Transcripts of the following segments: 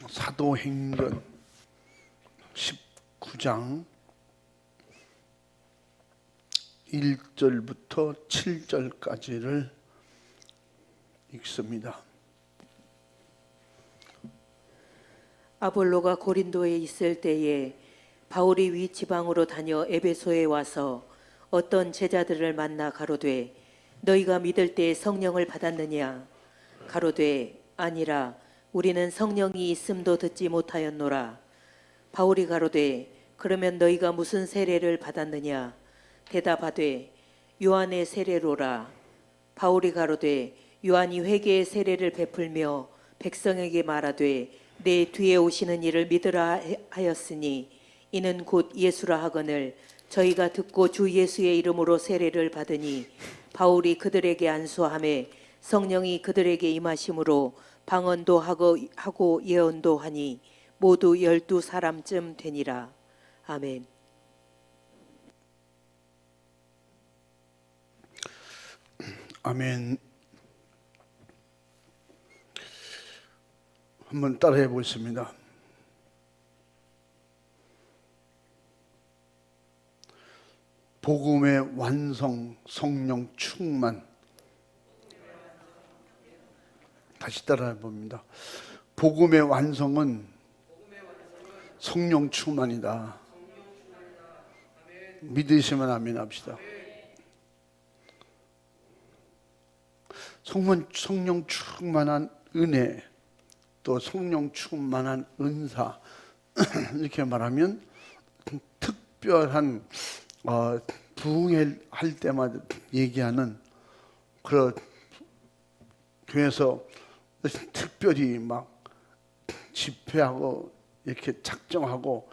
사도행전 19장 1절부터 7절까지를 읽습니다. 아볼로가 고린도에 있을 때에 바울이 위 지방으로 다녀 에베소에 와서 어떤 제자들을 만나 가로되 너희가 믿을 때 성령을 받았느냐? 가로되 아니라 우리는 성령이 있음도 듣지 못하였노라. 바울이 가로되 그러면 너희가 무슨 세례를 받았느냐? 대답하되 요한의 세례로라. 바울이 가로되 요한이 회개의 세례를 베풀며 백성에게 말하되 내 뒤에 오시는 이를 믿으라 하였으니 이는 곧 예수라 하거늘 저희가 듣고 주 예수의 이름으로 세례를 받으니 바울이 그들에게 안수하매 성령이 그들에게 임하심으로 방언도 하고 예언도 하니 모두 12사람쯤 되니라. 아멘. 아멘. 한번 따라해 보겠습니다. 복음의 완성, 성령 충만. 다시 따라해 봅니다. 복음의 완성은 성령 충만이다. 믿으시면 아멘 합시다. 성령 충만한 은혜, 또 성령 충만한 은사, 이렇게 말하면 특별한 부흥할 때마다 얘기하는 그런 교회에서 특별히 막 집회하고 이렇게 작정하고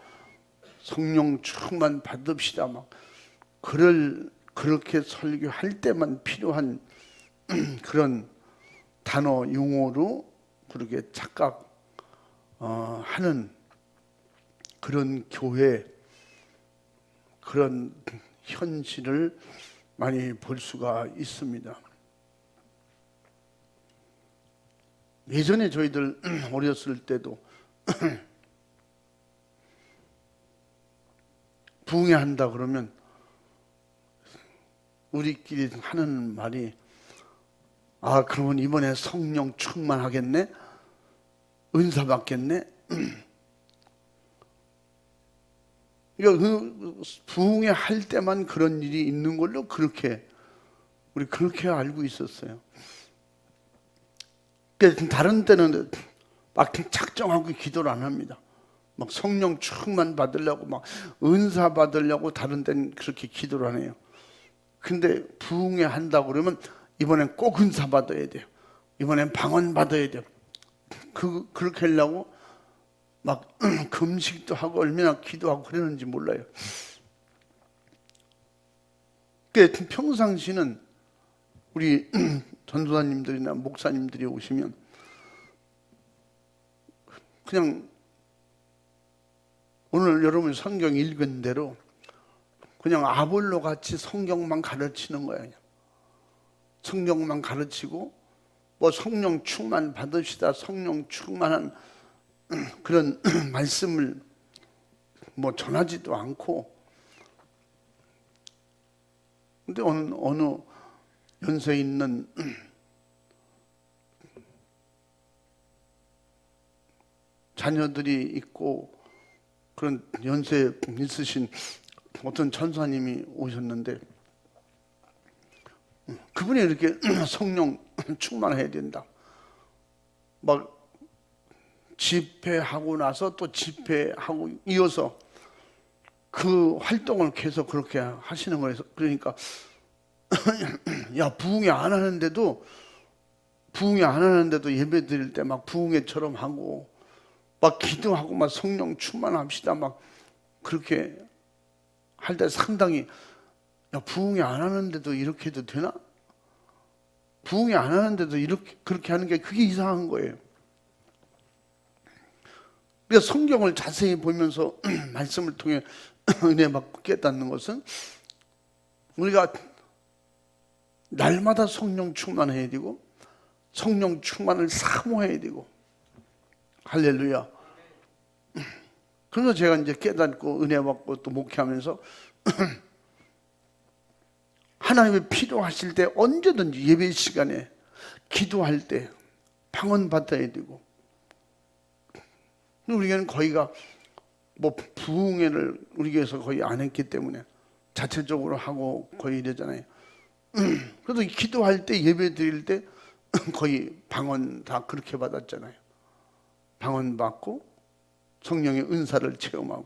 성령 충만 받읍시다 막 그렇게 설교할 때만 필요한 그런 단어 용어로 그렇게 착각하는 그런 교회, 그런 현실을 많이 볼 수가 있습니다. 예전에 저희들 어렸을 때도 부흥회 한다 그러면 우리끼리 하는 말이 그러면 이번에 성령 충만하겠네? 은사 받겠네? 그러니까 부흥회 할 때만 그런 일이 있는 걸로 우리 그렇게 알고 있었어요. 그러니까 다른 때는 막 작정하고 기도를 안 합니다. 막 성령 충만 받으려고 막 은사 받으려고 다른 때는 그렇게 기도를 안 해요. 근데 부흥회 한다고 그러면 이번엔 꼭 은사 받아야 돼요. 이번엔 방언 받아야 돼요. 그렇게 하려고 막 금식도 하고 얼마나 기도하고 그러는지 몰라요. 그러니까 평상시는 우리 전도사님들이나 목사님들이 오시면 그냥 오늘 여러분 성경 읽은 대로 그냥 아볼로 같이 성경만 가르치는 거예요. 성경만 가르치고 뭐 성령 충만 받으시다 성령 충만한 그런 말씀을 뭐 전하지도 않고, 근데 어느 연세 있는 자녀들이 있고 그런 연세 있으신 어떤 전사님이 오셨는데 그분이 이렇게 성령 충만해야 된다. 막 집회하고 나서 또 집회하고 이어서 그 활동을 계속 그렇게 하시는 거예요. 그러니까 야 부흥회 안 하는데도 예배 드릴 때 막 부흥회처럼 하고 막 기도하고 막 성령 충만합시다 막 그렇게 할 때 상당히 야 부흥회 안 하는데도 이렇게 해도 되나? 부흥회 안 하는데도 그렇게 하는 게 그게 이상한 거예요. 그러니까 성경을 자세히 보면서 말씀을 통해 은혜 받고 깨닫는 것은 우리가 날마다 성령 충만해야 되고 성령 충만을 사모해야 되고, 할렐루야. 그래서 제가 이제 깨닫고 은혜 받고 또 목회하면서 하나님이 필요하실 때 언제든지 예배 시간에 기도할 때 방언 받아야 되고, 우리는 거의가 뭐 부흥회를 우리 교회에서 거의 안 했기 때문에 자체적으로 하고 거의 이러잖아요. 그래도 기도할 때 예배 드릴 때 거의 방언 다 그렇게 받았잖아요. 방언 받고 성령의 은사를 체험하고.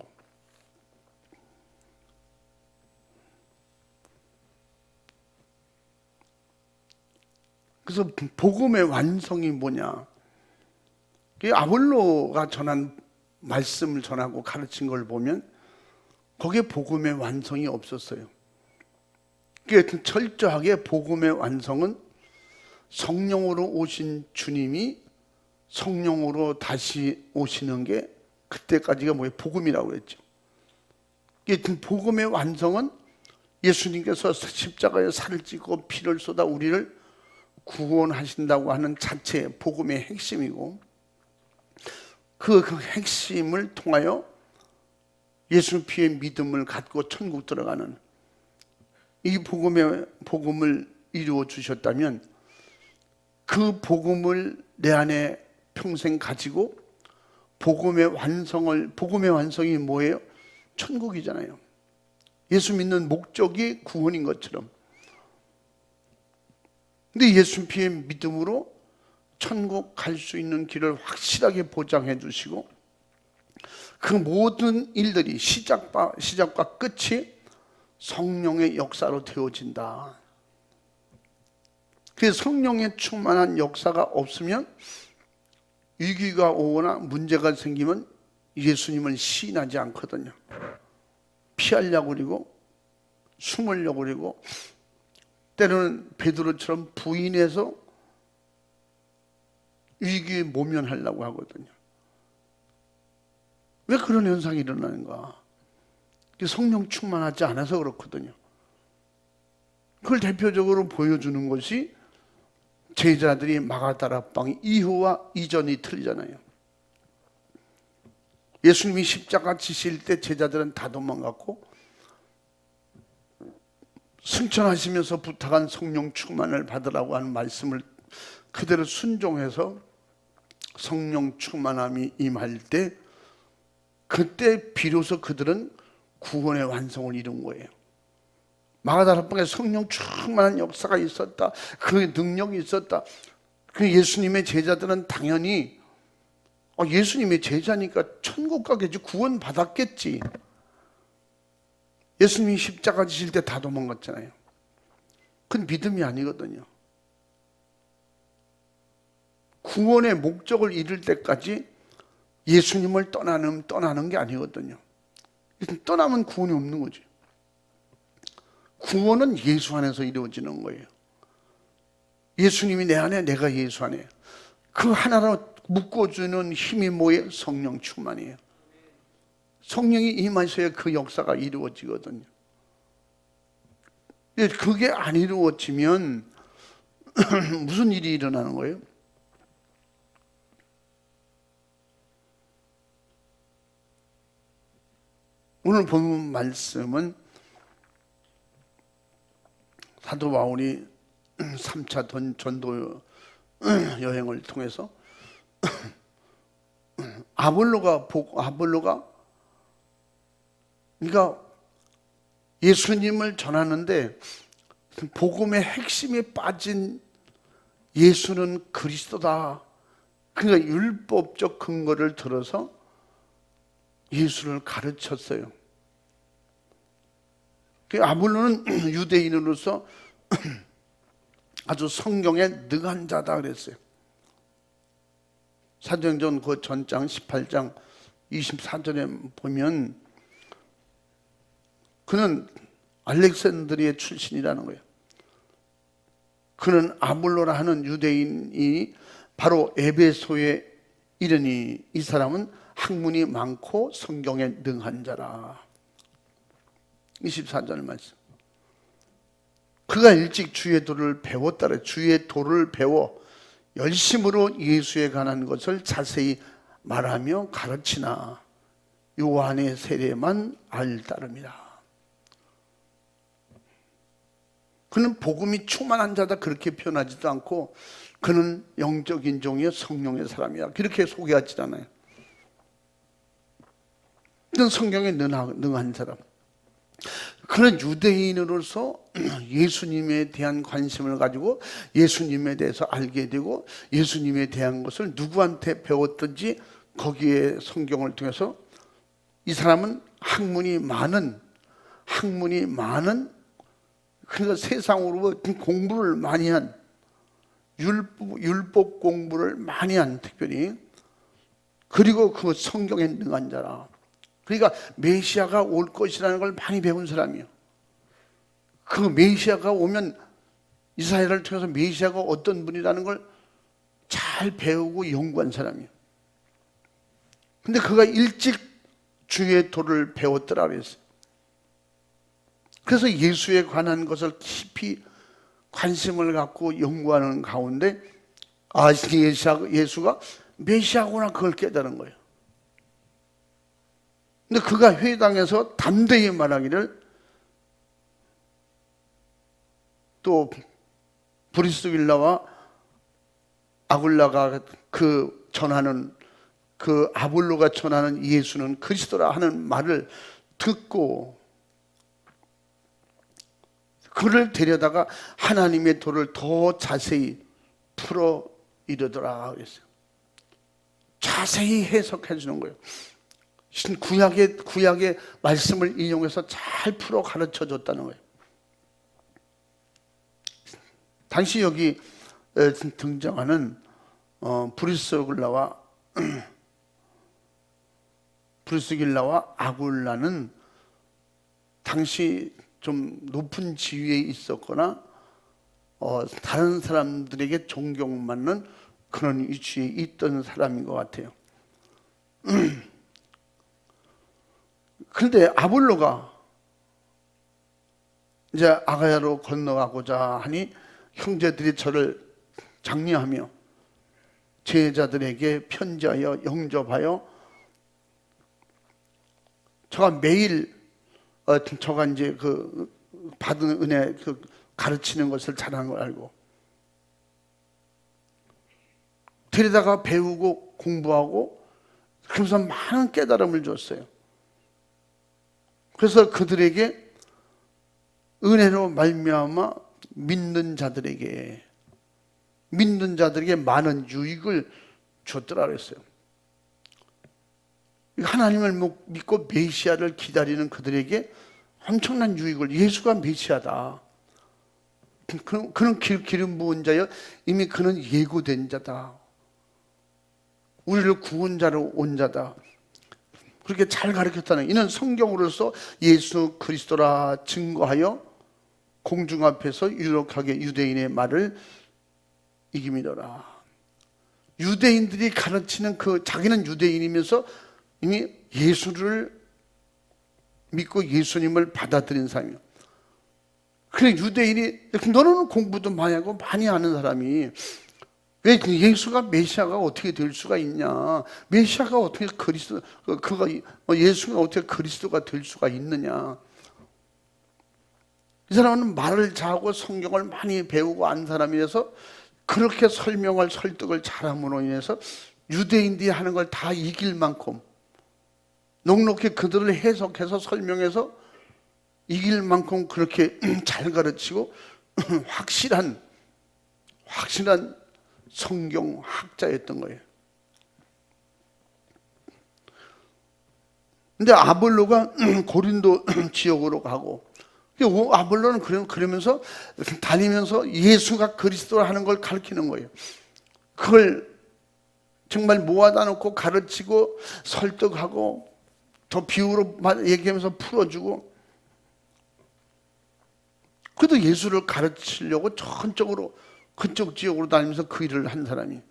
그래서 복음의 완성이 뭐냐? 아볼로가 전한 말씀을 전하고 가르친 걸 보면 거기에 복음의 완성이 없었어요. 철저하게 복음의 완성은 성령으로 오신 주님이 성령으로 다시 오시는 게 그때까지가 뭐예요? 복음이라고 했죠. 복음의 완성은 예수님께서 십자가에 살을 찌고 피를 쏟아 우리를 구원하신다고 하는 자체의 복음의 핵심이고, 그 핵심을 통하여 예수 피의 믿음을 갖고 천국 들어가는 이 복음을 이루어 주셨다면, 그 복음을 내 안에 평생 가지고 복음의 완성이 뭐예요? 천국이잖아요. 예수 믿는 목적이 구원인 것처럼. 근데 예수 피의 믿음으로 천국 갈 수 있는 길을 확실하게 보장해 주시고, 그 모든 일들이 시작과 끝이 성령의 역사로 되어진다. 그래서 성령의 충만한 역사가 없으면 위기가 오거나 문제가 생기면 예수님을 시인하지 않거든요. 피하려고 그러고 숨으려고 그러고, 때로는 베드로처럼 부인해서 위기에 모면하려고 하거든요. 왜 그런 현상이 일어나는가? 성령 충만하지 않아서 그렇거든요. 그걸 대표적으로 보여주는 것이 제자들이 마가다락방 이후와 이전이 틀리잖아요. 예수님이 십자가 지실 때 제자들은 다 도망갔고, 승천하시면서 부탁한 성령 충만을 받으라고 하는 말씀을 그대로 순종해서 성령 충만함이 임할 때, 그때 비로소 그들은 구원의 완성을 이룬 거예요. 마가다락방에 성령 충만한 역사가 있었다. 그 능력이 있었다. 그 예수님의 제자들은 당연히 예수님의 제자니까 천국 가겠지, 구원 받았겠지. 예수님이 십자가 지실 때 다 도망갔잖아요. 그건 믿음이 아니거든요. 구원의 목적을 이룰 때까지 예수님을 떠나는 게 아니거든요. 떠나면 구원이 없는 거지. 구원은 예수 안에서 이루어지는 거예요. 예수님이 내 안에, 내가 예수 안에. 그 하나로 묶어주는 힘이 뭐예요? 성령 충만이에요. 성령이 임하셔야 그 역사가 이루어지거든요. 그게 안 이루어지면 무슨 일이 일어나는 거예요? 오늘 본 말씀은 사도 바울이 3차 전도 여행을 통해서 아볼로가 그러니까 예수님을 전하는데 복음의 핵심에 빠진 예수는 그리스도다. 그러니까 율법적 근거를 들어서 예수를 가르쳤어요. 아볼로는 유대인으로서 아주 성경에 능한 자다 그랬어요. 사도행전 그 전장 18장 24절에 보면 그는 알렉산드리아 출신이라는 거예요. 그는 아볼로라 하는 유대인이 바로 에베소에 이르니 이 사람은 학문이 많고 성경에 능한 자라. 24절 말씀. 그가 일찍 주의 도를 배웠다래. 주의 도를 배워 열심으로 예수에 관한 것을 자세히 말하며 가르치나. 요한의 세례만 알따릅니다. 그는 복음이 충만한 자다 그렇게 표현하지도 않고 그는 영적인 종이요 성령의 사람이야 그렇게 소개하지 않아요. 그는 성경에 능한 사람. 그는 유대인으로서 예수님에 대한 관심을 가지고 예수님에 대해서 알게 되고 예수님에 대한 것을 누구한테 배웠든지 거기에 성경을 통해서 이 사람은 학문이 많은 그러니까 세상으로 공부를 많이 한 율법 공부를 많이 한 특별히 그리고 그 성경에 능한 자라. 그러니까 메시아가 올 것이라는 걸 많이 배운 사람이에요. 그 메시아가 오면 이스라엘을 통해서 메시아가 어떤 분이라는 걸 잘 배우고 연구한 사람이에요. 근데 그가 일찍 주의 도를 배웠더라 그랬어요. 그래서 예수에 관한 것을 깊이 관심을 갖고 연구하는 가운데 예수가 메시아구나 그걸 깨달은 거예요. 근데 그가 회당에서 담대히 말하기를 또 브리스길라와 아굴라가 전하는 그 아볼로가 전하는 예수는 그리스도라 하는 말을 듣고 그를 데려다가 하나님의 도를 더 자세히 풀어 이르더라 그랬어요. 자세히 해석해 주는 거예요. 구약의 말씀을 인용해서 잘 풀어 가르쳐 줬다는 거예요. 당시 여기 등장하는 브리스길라와 아굴라는 당시 좀 높은 지위에 있었거나 다른 사람들에게 존경받는 그런 위치에 있던 사람인 것 같아요. 그런데 아볼로가 이제 아가야로 건너가고자 하니 형제들이 저를 장려하며 제자들에게 편지하여 영접하여 저가 매일 저가 이제 그 받은 은혜 가르치는 것을 잘하는 걸 알고 데려다가 배우고 공부하고 그러면서 많은 깨달음을 줬어요. 그래서 그들에게 은혜로 말미암아 믿는 자들에게 많은 유익을 줬더라 그랬어요. 하나님을 믿고 메시아를 기다리는 그들에게 엄청난 유익을, 예수가 메시아다. 그는 기름 부은 자여 이미 그는 예고된 자다. 우리를 구원자로 온 자다. 그렇게 잘 가르쳤다는, 이는 성경으로서 예수 그리스도라 증거하여 공중 앞에서 유력하게 유대인의 말을 이김이더라. 유대인들이 가르치는 자기는 유대인이면서 이미 예수를 믿고 예수님을 받아들인 사람이에요. 그래 유대인이 너는 공부도 많이 하고 많이 아는 사람이 왜 예수가 메시아가 어떻게 될 수가 있냐? 메시아가 어떻게 예수가 어떻게 그리스도가 될 수가 있느냐? 이 사람은 말을 잘하고 성경을 많이 배우고 안 사람이라서 그렇게 설득을 잘함으로 인해서 유대인들이 하는 걸 다 이길 만큼 넉넉히 그들을 해석해서 설명해서 이길 만큼 그렇게 잘 가르치고 확실한 성경학자였던 거예요. 근데 아볼로가 고린도 지역으로 가고 아볼로는 그러면서 다니면서 예수가 그리스도라 하는 걸 가르치는 거예요. 그걸 정말 모아다 놓고 가르치고 설득하고 더 비유로 얘기하면서 풀어주고 그래도 예수를 가르치려고 전적으로 그쪽 지역으로 다니면서 그 일을 한 사람이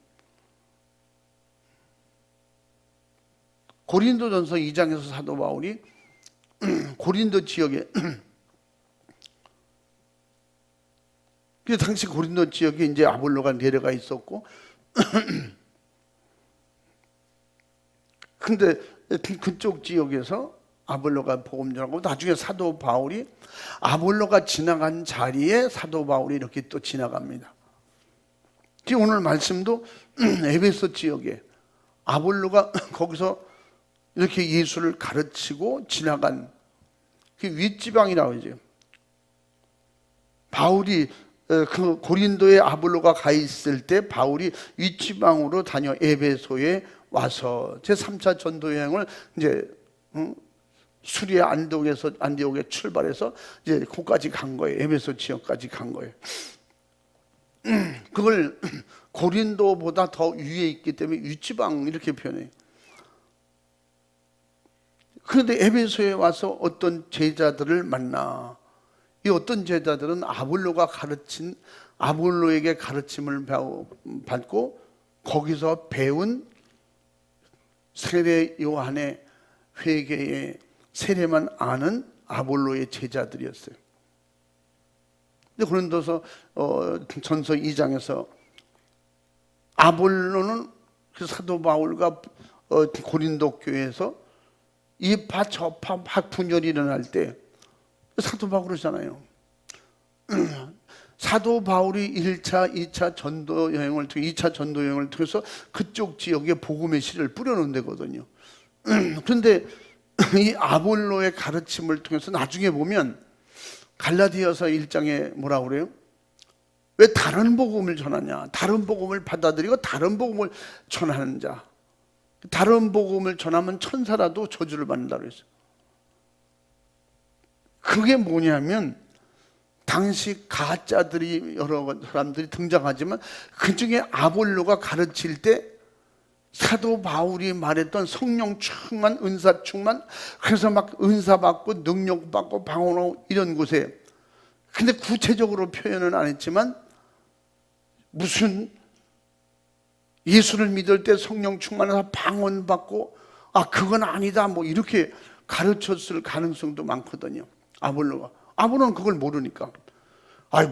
고린도전서 2장에서 사도 바울이 고린도 지역에 당시 고린도 지역에 이제 아볼로가 내려가 있었고 근데 그쪽 지역에서 아볼로가 복음 전하고 나중에 사도 바울이 아볼로가 지나간 자리에 사도 바울이 이렇게 또 지나갑니다. 지금 오늘 말씀도 에베소 지역에 아볼로가 거기서 이렇게 예수를 가르치고 지나간 그 윗지방이라고 하죠. 바울이 그 고린도에 아볼로가 가 있을 때 바울이 윗지방으로 다녀 에베소에 와서 제3차 전도 여행을 이제 수리아 안디옥에 출발해서 이제 거기까지 간 거예요. 에베소 지역까지 간 거예요. 그걸 고린도보다 더 위에 있기 때문에 윗지방 이렇게 표현해요. 그런데 에베소에 와서 어떤 제자들을 만나. 이 어떤 제자들은 아볼로에게 가르침을 받고 거기서 배운 세례 요한의 회개의 세례만 아는 아볼로의 제자들이었어요. 근데 고린도서 전서 2장에서 아볼로는 그 사도 바울과 고린도 교회에서 이파 저파 막 분열이 일어날 때 사도 바울이잖아요. 사도 바울이 1차, 2차 전도 여행을 통해 2차 전도 여행을 통해서 그쪽 지역에 복음의 씨를 뿌려놓은 데거든요. 그런데 이 아볼로의 가르침을 통해서 나중에 보면 갈라디아서 1장에 뭐라고 그래요? 왜 다른 복음을 전하냐? 다른 복음을 받아들이고 다른 복음을 전하는 자. 다른 복음을 전하면 천사라도 저주를 받는다고 했어요. 그게 뭐냐면 당시 가짜들이 여러 사람들이 등장하지만 그 중에 아볼로가 가르칠 때 사도 바울이 말했던 성령 충만, 은사 충만, 그래서 막 은사 받고 능력 받고 방언하고 이런 곳에, 근데 구체적으로 표현은 안 했지만 무슨 예수를 믿을 때 성령 충만해서 방언 받고 그건 아니다 뭐 이렇게 가르쳤을 가능성도 많거든요. 아볼로는 그걸 모르니까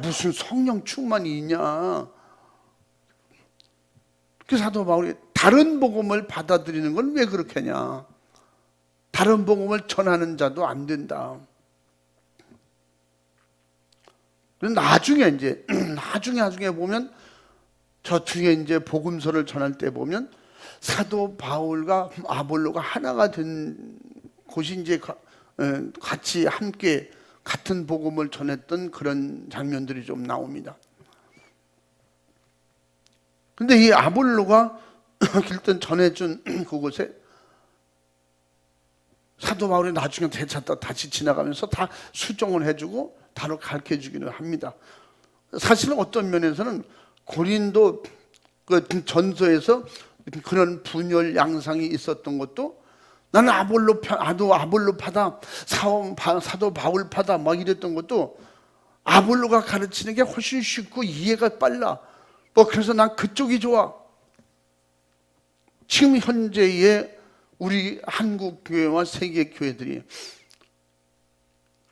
무슨 성령 충만이 있냐. 그 사도 바울이 다른 복음을 받아들이는 건 왜 그렇게 하냐. 다른 복음을 전하는 자도 안 된다. 나중에 보면 저 뒤에 이제 복음서를 전할 때 보면 사도 바울과 아볼로가 하나가 된 곳이 이제 같이 함께 같은 복음을 전했던 그런 장면들이 좀 나옵니다. 근데 이 아볼로가 일단 전해준 그곳에 사도 바울이 나중에 되찾다 다시 지나가면서 다 수정을 해주고 다로 가르쳐주기는 합니다. 사실은 어떤 면에서는 고린도 그 전서에서 그런 분열 양상이 있었던 것도 나는 아볼로파다, 사도 바울파다 막 이랬던 것도 아볼로가 가르치는 게 훨씬 쉽고 이해가 빨라. 그래서 난 그쪽이 좋아. 지금 현재의 우리 한국 교회와 세계 교회들이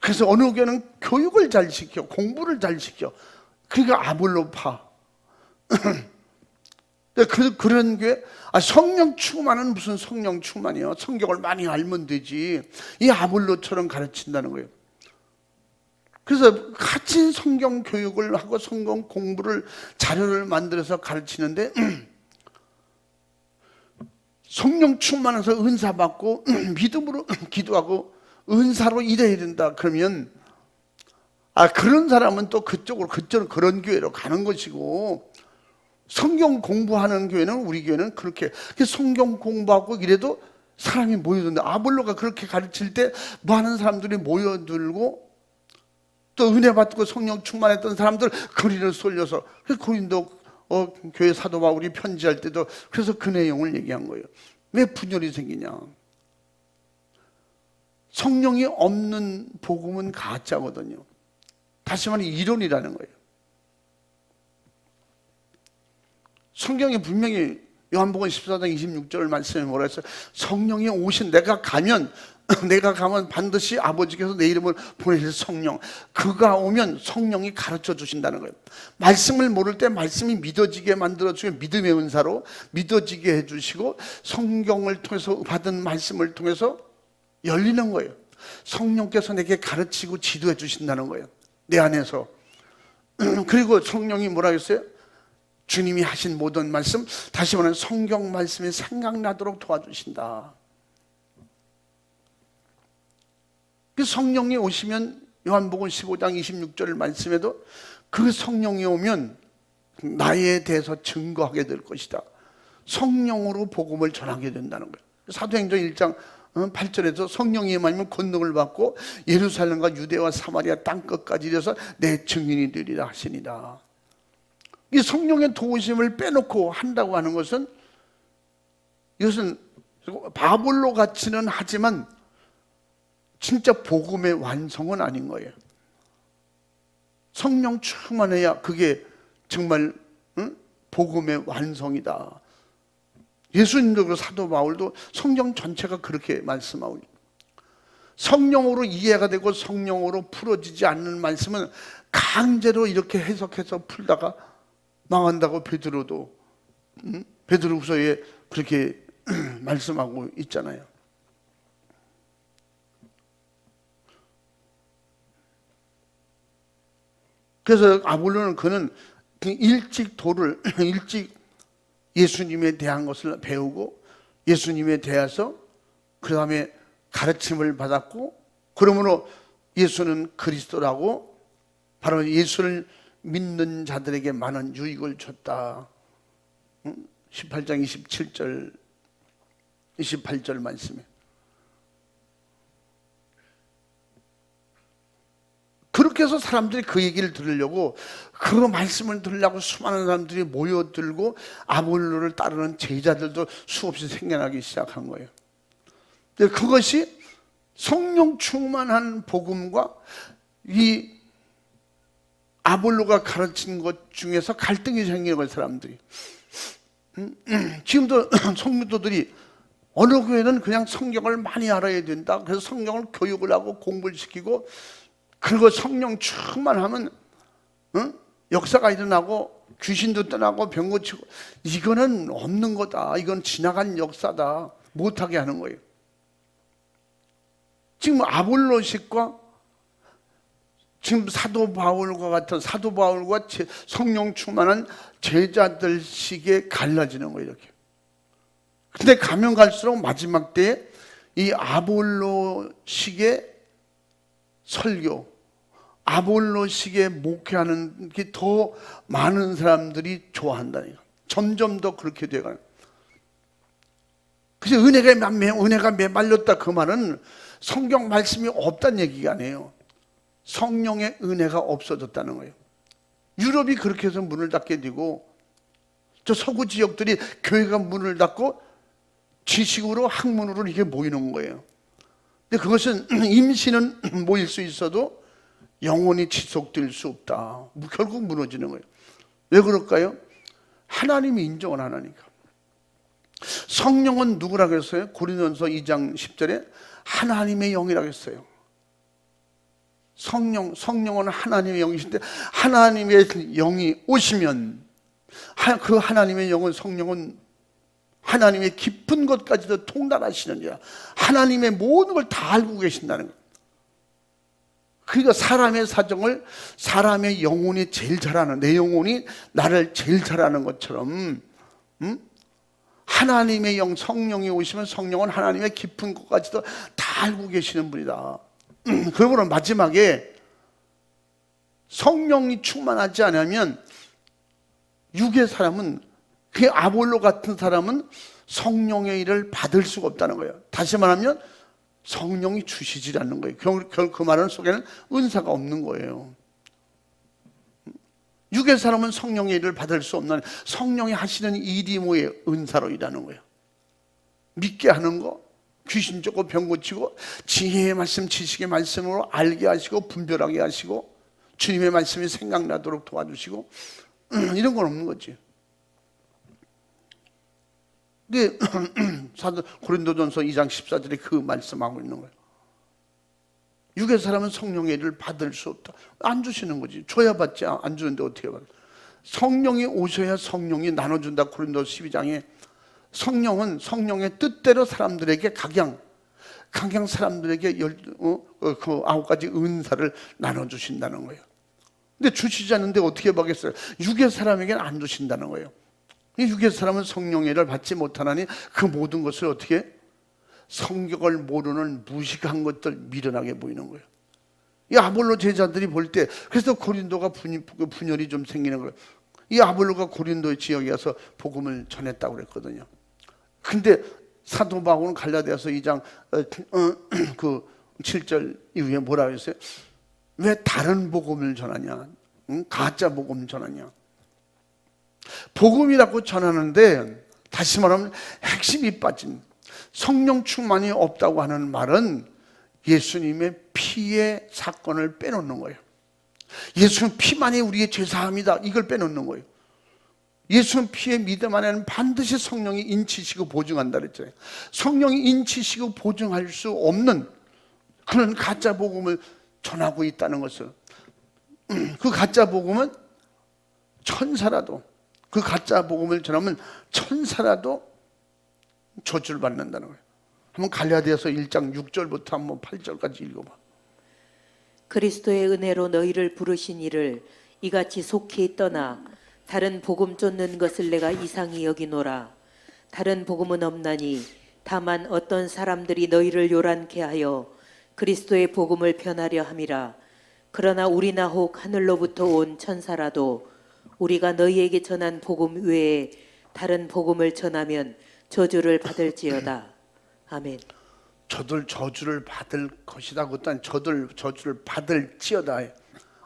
그래서 어느 교회는 교육을 잘 시켜, 공부를 잘 시켜. 그러니까 아볼로파. 그런 교회, 성령 충만은 무슨 성령 충만이요? 성경을 많이 알면 되지. 이 아볼로처럼 가르친다는 거예요. 그래서 같이 성경 교육을 하고 성경 공부를 자료를 만들어서 가르치는데 성령 충만해서 은사 받고 믿음으로 기도하고 은사로 일해야 된다. 그러면 그런 사람은 또 그쪽으로 그런 교회로 가는 것이고, 성경 공부하는 교회는 우리 교회는 그렇게 성경 공부하고 이래도 사람이 모여든다. 아볼로가 그렇게 가르칠 때 많은 사람들이 모여들고 또 은혜 받고 성령 충만했던 사람들 거리를 쏠려서 고린도 교회 사도 바울이 편지할 때도 그래서 그 내용을 얘기한 거예요. 왜 분열이 생기냐? 성령이 없는 복음은 가짜거든요. 다시 말해 이론이라는 거예요. 성경에 분명히 요한복음 14장 26절 말씀에 뭐라 했어요? 성령이 오신, 내가 가면 내가 가면 반드시 아버지께서 내 이름을 보내실 성령, 그가 오면 성령이 가르쳐 주신다는 거예요. 말씀을 모를 때 말씀이 믿어지게 만들어주고 믿음의 은사로 믿어지게 해주시고 성경을 통해서 받은 말씀을 통해서 열리는 거예요. 성령께서 내게 가르치고 지도해 주신다는 거예요, 내 안에서. 그리고 성령이 뭐라 했어요? 주님이 하신 모든 말씀, 다시 말하면 성경 말씀이 생각나도록 도와주신다. 그 성령이 오시면 요한복음 15장 26절 말씀에도 그 성령이 오면 나에 대해서 증거하게 될 것이다. 성령으로 복음을 전하게 된다는 거예요. 사도행전 1장 8절에서 성령이 임하면 권능을 받고 예루살렘과 유대와 사마리아 땅끝까지 이르러서 내 증인이 되리라 하시니라. 이 성령의 도우심을 빼놓고 한다고 하는 것은, 이것은 바볼로 같이는 하지만 진짜 복음의 완성은 아닌 거예요. 성령 충만해야 그게 정말 복음의 완성이다. 예수님도 사도 바울도 성령 전체가 그렇게 말씀하고, 성령으로 이해가 되고 성령으로 풀어지지 않는 말씀은 강제로 이렇게 해석해서 풀다가 망한다고 베드로도 베드로후서에 그렇게 말씀하고 있잖아요. 그래서 아볼로는 그는 일찍 예수님에 대한 것을 배우고 예수님에 대해서 그 다음에 가르침을 받았고, 그러므로 예수는 그리스도라고 바로 예수를 믿는 자들에게 많은 유익을 줬다. 18장 27절 28절 말씀에. 그렇게 해서 사람들이 그 얘기를 들으려고, 그 말씀을 들으려고 수많은 사람들이 모여들고 아볼로를 따르는 제자들도 수없이 생겨나기 시작한 거예요. 그것이 성령 충만한 복음과 이 아볼로가 가르친 것 중에서 갈등이 생기는 거예요, 사람들이. 지금도 성도들이 어느 교회는 그냥 성경을 많이 알아야 된다, 그래서 성경을 교육을 하고 공부를 시키고, 그리고 성령 충만하면 역사가 일어나고 귀신도 떠나고 병 고치고, 이거는 없는 거다, 이건 지나간 역사다, 못하게 하는 거예요. 지금 아볼로식과 지금 사도 바울과 같은, 사도 바울과 성령 충만한 제자들식에 갈라지는 거예요, 이렇게. 근데 가면 갈수록 마지막 때에 이 아볼로식의 설교, 아볼로식의 목회하는 게 더 많은 사람들이 좋아한다니까. 점점 더 그렇게 돼가요. 그래서 은혜가 메말렸다, 그 말은 성경 말씀이 없다는 얘기가 아니에요. 성령의 은혜가 없어졌다는 거예요. 유럽이 그렇게 해서 문을 닫게 되고, 저 서구 지역들이 교회가 문을 닫고 지식으로 학문으로 이렇게 모이는 거예요. 근데 그것은 임시는 모일 수 있어도 영원히 지속될 수 없다. 결국 무너지는 거예요. 왜 그럴까요? 하나님이 인정을 안 하니까. 성령은 누구라고 했어요? 고린도전서 2장 10절에 하나님의 영이라고 했어요. 성령은 하나님의 영이신데, 하나님의 영이 오시면 그 하나님의 영은, 성령은 하나님의 깊은 것까지도 통달하시느니라. 하나님의 모든 걸 다 알고 계신다는 거예요. 그러니까 사람의 사정을 사람의 영혼이 제일 잘 아는, 내 영혼이 나를 제일 잘 아는 것처럼 하나님의 영, 성령이 오시면 성령은 하나님의 깊은 것까지도 다 알고 계시는 분이다. 그러므로 마지막에 성령이 충만하지 않으면 육의 사람은, 그 아볼로 같은 사람은 성령의 일을 받을 수가 없다는 거예요. 다시 말하면 성령이 주시지 않는 거예요. 그 말은 속에는 은사가 없는 거예요. 육의 사람은 성령의 일을 받을 수 없는, 성령이 하시는 일이 뭐예요? 은사로 일하는 거예요. 믿게 하는 거, 귀신 쫓고 병 고치고, 지혜의 말씀, 지식의 말씀으로 알게 하시고 분별하게 하시고, 주님의 말씀이 생각나도록 도와주시고, 이런 건 없는 거지. 이게 사도 고린도전서 2장 14절에 그 말씀하고 있는 거예요. 육의 사람은 성령의 일을 받을 수 없다. 안 주시는 거지. 줘야 받지 안 주는데 어떻게 받아? 성령이 오셔야 성령이 나눠준다. 고린도 12장에 성령은 성령의 뜻대로 사람들에게 각양 사람들에게 그 9가지 은사를 나눠주신다는 거예요. 근데 주시지 않는데 어떻게 받겠어요? 육의 사람에게는 안 주신다는 거예요. 이 육의 사람은 성령의 일을 받지 못하나니 그 모든 것을 어떻게? 성격을 모르는 무식한 것들 미련하게 보이는 거예요. 이 아볼로 제자들이 볼 때 그래서 고린도가 분열이 좀 생기는 거예요. 이 아볼로가 고린도의 지역에 가서 복음을 전했다고 그랬거든요. 근데 사도 바울은 갈라디아서 2장 그 7절 이후에 뭐라고 했어요? 왜 다른 복음을 전하냐? 가짜 복음 전하냐? 복음이라고 전하는데 다시 말하면 핵심이 빠진 성령 충만이 없다고 하는 말은 예수님의 피의 사건을 빼놓는 거예요. 예수는 피만이 우리의 죄사함이다. 이걸 빼놓는 거예요. 예수는 피의 믿음 안에는 반드시 성령이 인치시고 보증한다 그랬잖아요. 성령이 인치시고 보증할 수 없는 그런 가짜 복음을 전하고 있다는 것을, 그 가짜 복음은 천사라도, 그 가짜 복음을 전하면 천사라도 저주를 받는다는 거예요. 한번 갈라디아서 1장 6절부터 한번 8절까지 읽어봐. 그리스도의 은혜로 너희를 부르신 이를 이같이 속히 떠나 다른 복음 쫓는 것을 내가 이상히 여기노라. 다른 복음은 없나니 다만 어떤 사람들이 너희를 요란케 하여 그리스도의 복음을 변하려 함이라. 그러나 우리나 혹 하늘로부터 온 천사라도 우리가 너희에게 전한 복음 외에 다른 복음을 전하면 저주를 받을지어다. 아멘. 저들 저주를 받을 것이다. 그것도 저들 저주를 받을지어다.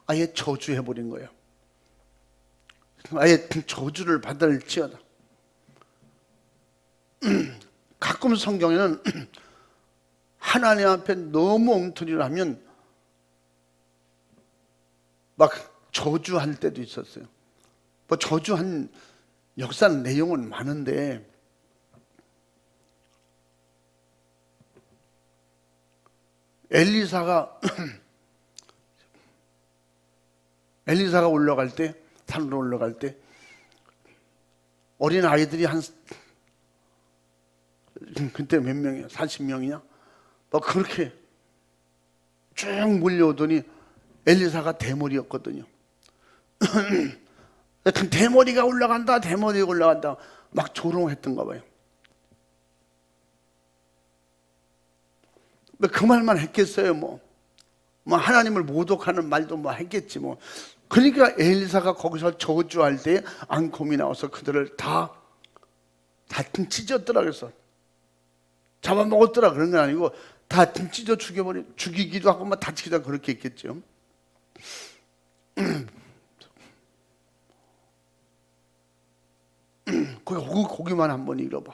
아예 저주해버린 거예요. 아예 저주를 받을지어다. 가끔 성경에는 하나님 앞에 너무 엉터리를 하면 막 저주할 때도 있었어요. 뭐 저주한 역사는 내용은 많은데 엘리사가 올라갈 때, 산으로 올라갈 때 어린 아이들이 그때 몇 명이야? 40명이냐? 뭐 그렇게 쭉 몰려오더니 엘리사가 대머리였거든요. 대머리가 올라간다, 대머리가 올라간다 막 조롱했던가 봐요. 그 말만 했겠어요. 뭐 하나님을 모독하는 말도 뭐 했겠지 뭐. 그러니까 엘리사가 거기서 저주할 때 앙콤이 나와서 그들을 다 찢었더라. 그래서 잡아먹었더라 그런 건 아니고 다 찢어 죽이기도 하고 막 다치기도 하고 그렇게 했겠죠. 거기만 한번 읽어봐.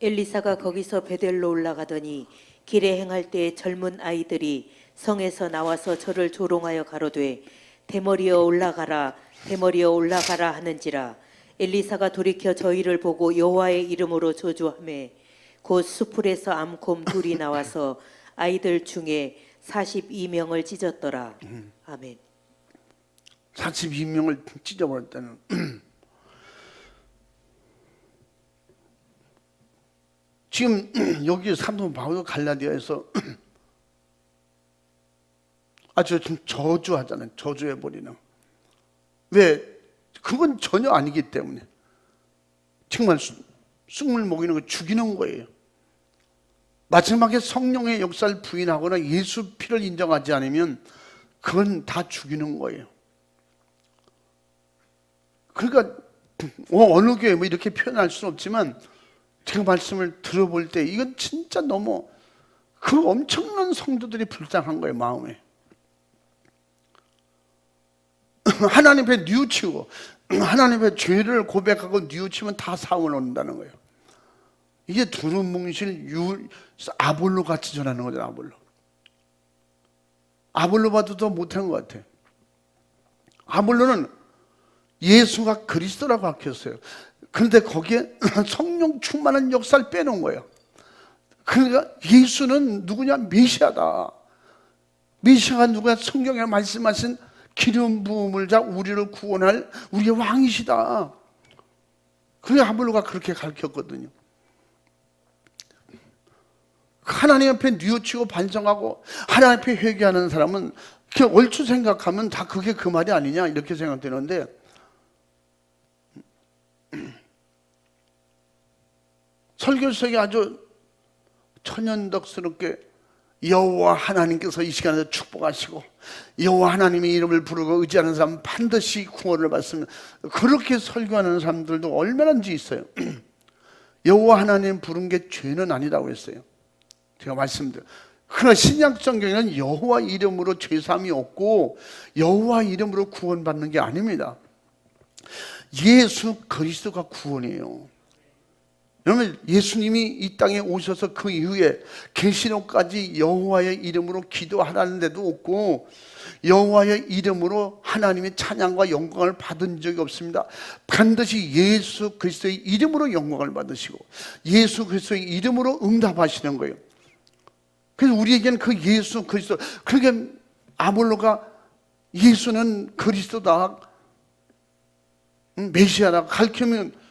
엘리사가 거기서 베델로 올라가더니 길에 행할 때 젊은 아이들이 성에서 나와서 저를 조롱하여 가로되 대머리여 올라가라 대머리여 올라가라 하는지라. 엘리사가 돌이켜 저희를 보고 여호와의 이름으로 저주하매 곧 수풀에서 암곰 둘이 나와서 아이들 중에 42명을 찢었더라. 아멘. 42명을 찢어버렸다는. 지금 여기 사도 바울 갈라디아에서 아주 좀 저주하잖아요. 저주해버리는. 왜? 그건 전혀 아니기 때문에. 정말 쑥물 먹이는 거 죽이는 거예요. 마지막에 성령의 역사를 부인하거나 예수 피를 인정하지 않으면 그건 다 죽이는 거예요. 그러니까 어느 교회 뭐 이렇게 표현할 수는 없지만 제가 말씀을 들어볼 때 이건 진짜 너무 그 엄청난 성도들이 불쌍한 거예요. 마음에. 하나님 앞에 뉘우치고 하나님 앞에 죄를 고백하고 뉘우치면 다 사원 온다는 거예요. 이게 두루뭉실 아볼로 같이 전하는 거죠. 아볼로 봐도 더 못한 것 같아. 아볼로는 예수가 그리스도라고 밝혔어요. 그런데 거기에 성령 충만한 역사를 빼놓은 거예요. 그러니까 예수는 누구냐? 메시아다. 메시아가 누구야? 성경에 말씀하신 기름 부음을 자 우리를 구원할 우리의 왕이시다. 그게 하물로가 그렇게 가르쳤거든요. 하나님 앞에 뉘우치고 반성하고 하나님 앞에 회개하는 사람은 그냥 얼추 생각하면 다 그게 그 말이 아니냐 이렇게 생각되는데, 설교석이 아주 천연덕스럽게 여호와 하나님께서 이 시간에 축복하시고 여호와 하나님의 이름을 부르고 의지하는 사람은 반드시 구원을 받습니다. 그렇게 설교하는 사람들도 얼마나인지 있어요. 여호와 하나님 부른 게 죄는 아니라고 했어요. 제가 말씀드려요. 그러나 신약 성경에는 여호와 이름으로 죄사함이 없고 여호와 이름으로 구원받는 게 아닙니다. 예수 그리스도가 구원이에요. 여러분, 예수님이 이 땅에 오셔서 그 이후에 계시록까지 여호와의 이름으로 기도하라는 데도 없고 여호와의 이름으로 하나님의 찬양과 영광을 받은 적이 없습니다. 반드시 예수 그리스도의 이름으로 영광을 받으시고 예수 그리스도의 이름으로 응답하시는 거예요. 그래서 우리에게는 그 예수 그리스도, 그러니까 아볼로가 예수는 그리스도다, 메시아다 가르치면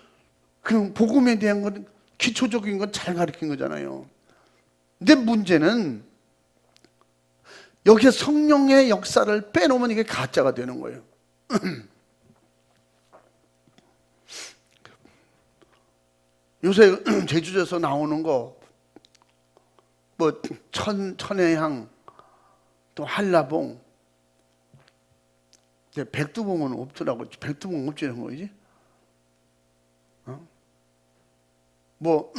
그 복음에 대한 건 기초적인 건 잘 가르친 거잖아요. 근데 문제는 여기에 성령의 역사를 빼놓으면 이게 가짜가 되는 거예요. 요새 제주도에서 나오는 거 뭐 천혜향 또 한라봉, 백두봉은 없더라고. 백두봉 없지 이런 거지. 뭐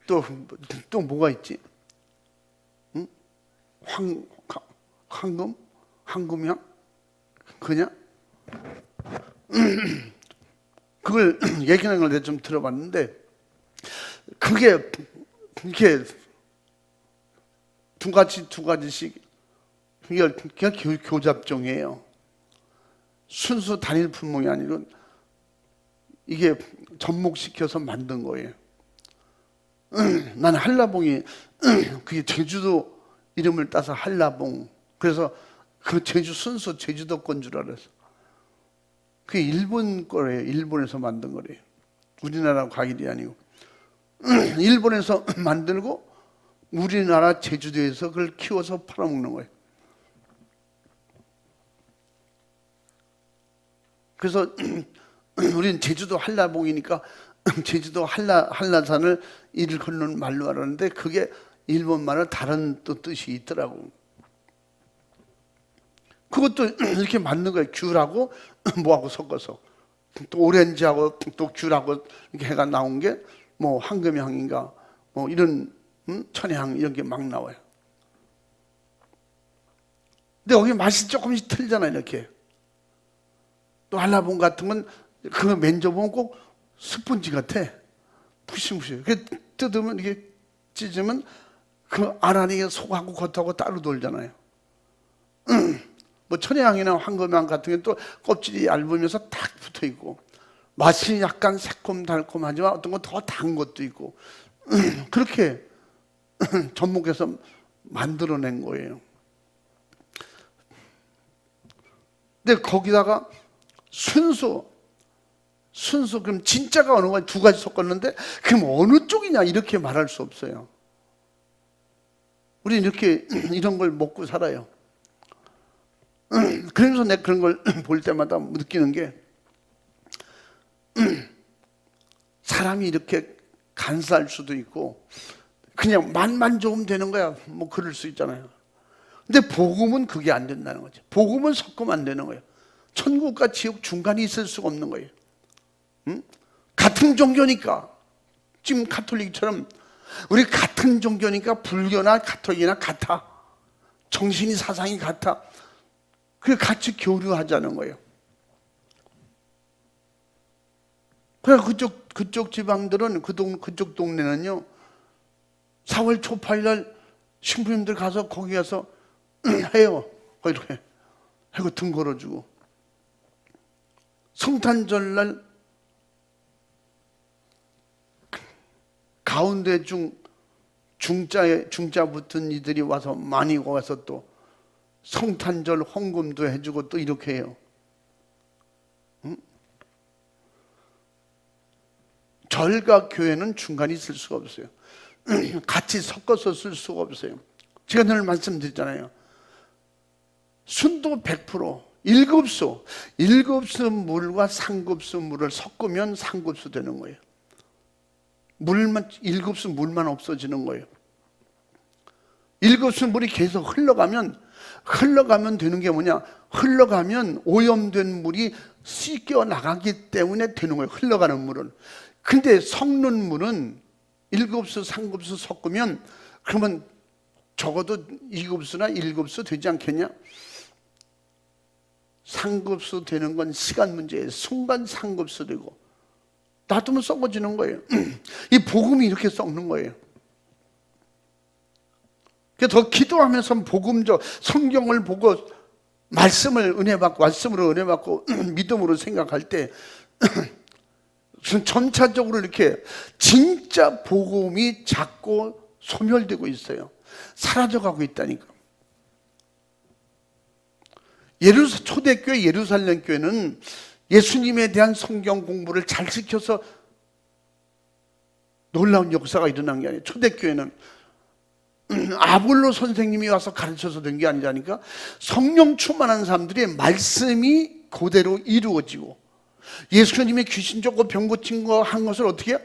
또 뭐가 있지? 응? 황금향? 그냥 그걸 얘기하는 걸 내가 좀 들어봤는데, 그게 이렇게 두 가지씩 그냥 교잡종이에요. 순수 단일 품목이 아니고 이게 접목시켜서 만든 거예요. 난 한라봉이 그게 제주도 이름을 따서 한라봉, 그래서 그 순수 제주도 건 줄 알았어. 그게 일본 거래요. 일본에서 만든 거래요. 우리나라 과일이 아니고 일본에서 만들고 우리나라 제주도에서 그걸 키워서 팔아먹는 거예요. 그래서 우리는 제주도 한라봉이니까 제주도 한라산을 일컫는 말로 알았는데 그게 일본 말은 다른 또 뜻이 있더라고. 그것도 이렇게 만든 거예요. 귤하고 뭐하고 섞어서 또 오렌지하고 또 귤하고 이렇게 해가 나온 게 뭐 황금향인가 뭐 이런 천혜향 이런 게 막 나와요. 근데 여기 맛이 조금씩 틀리잖아요. 이렇게 또 한라봉 같은 건 그거 만져보면 꼭 스펀지 같아. 푸심푸심. 그 뜯으면 이게 찢으면 그 안에 속하고 겉하고 따로 돌잖아요. 뭐 천혜향이나 황금향 같은 게 또 껍질이 얇으면서 탁 붙어 있고 맛이 약간 새콤달콤하지만 어떤 건 더 단 것도 있고 그렇게 접목해서 만들어낸 거예요. 근데 거기다가 순수 그럼 진짜가 어느 거야? 두 가지 섞었는데 그럼 어느 쪽이냐 이렇게 말할 수 없어요. 우리는 이렇게 이런 걸 먹고 살아요. 그래서 내가 그런 걸 볼 때마다 느끼는 게 사람이 이렇게 간사할 수도 있고 그냥 맛만 좋으면 되는 거야. 뭐 그럴 수 있잖아요. 근데 복음은 그게 안 된다는 거죠. 복음은 섞으면 안 되는 거예요. 천국과 지옥 중간에 있을 수가 없는 거예요. 같은 종교니까 지금 가톨릭처럼 우리 같은 종교니까 불교나 가톨릭이나 같아. 정신이 사상이 같아. 그래 같이 교류하자는 거예요. 그래 그쪽 지방들은 그쪽 동네는요 4월 초8일 날 신부님들 가서 거기 가서 해요. 이렇게 하고 등 걸어주고 성탄절 날 가운데 중자 붙은 이들이 와서 많이 와서 또 성탄절 헌금도 해주고 또 이렇게 해요. 절과 교회는 중간에 있을 수가 없어요. 같이 섞어서 쓸 수가 없어요. 제가 늘 말씀드렸잖아요. 순도 100%, 1급수 물과 3급수 물을 섞으면 3급수 되는 거예요. 1급수 물만 없어지는 거예요. 1급수 물이 계속 흘러가면 되는 게 뭐냐? 흘러가면 오염된 물이 씻겨 나가기 때문에 되는 거예요. 흘러가는 물은. 근데 섞는 물은 1급수, 3급수 섞으면 그러면 적어도 2급수나 1급수 되지 않겠냐? 3급수 되는 건 시간 문제예요. 순간 3급수 되고 놔두면 썩어지는 거예요. 이 복음이 이렇게 썩는 거예요. 더 기도하면서 복음적 성경을 보고 말씀을 말씀으로 은혜 받고 믿음으로 생각할 때 점차적으로 이렇게 진짜 복음이 자꾸 소멸되고 있어요. 사라져가고 있다니까. 초대교회 예루살렘 교회는 예수님에 대한 성경 공부를 잘 지켜서 놀라운 역사가 일어난 게 아니에요. 초대교회는 아볼로 선생님이 와서 가르쳐서 된 게 아니라니까. 성령 충만한 사람들이 말씀이 그대로 이루어지고 예수님이 귀신 쫓고 병 고친 거 한 것을 어떻게 해요?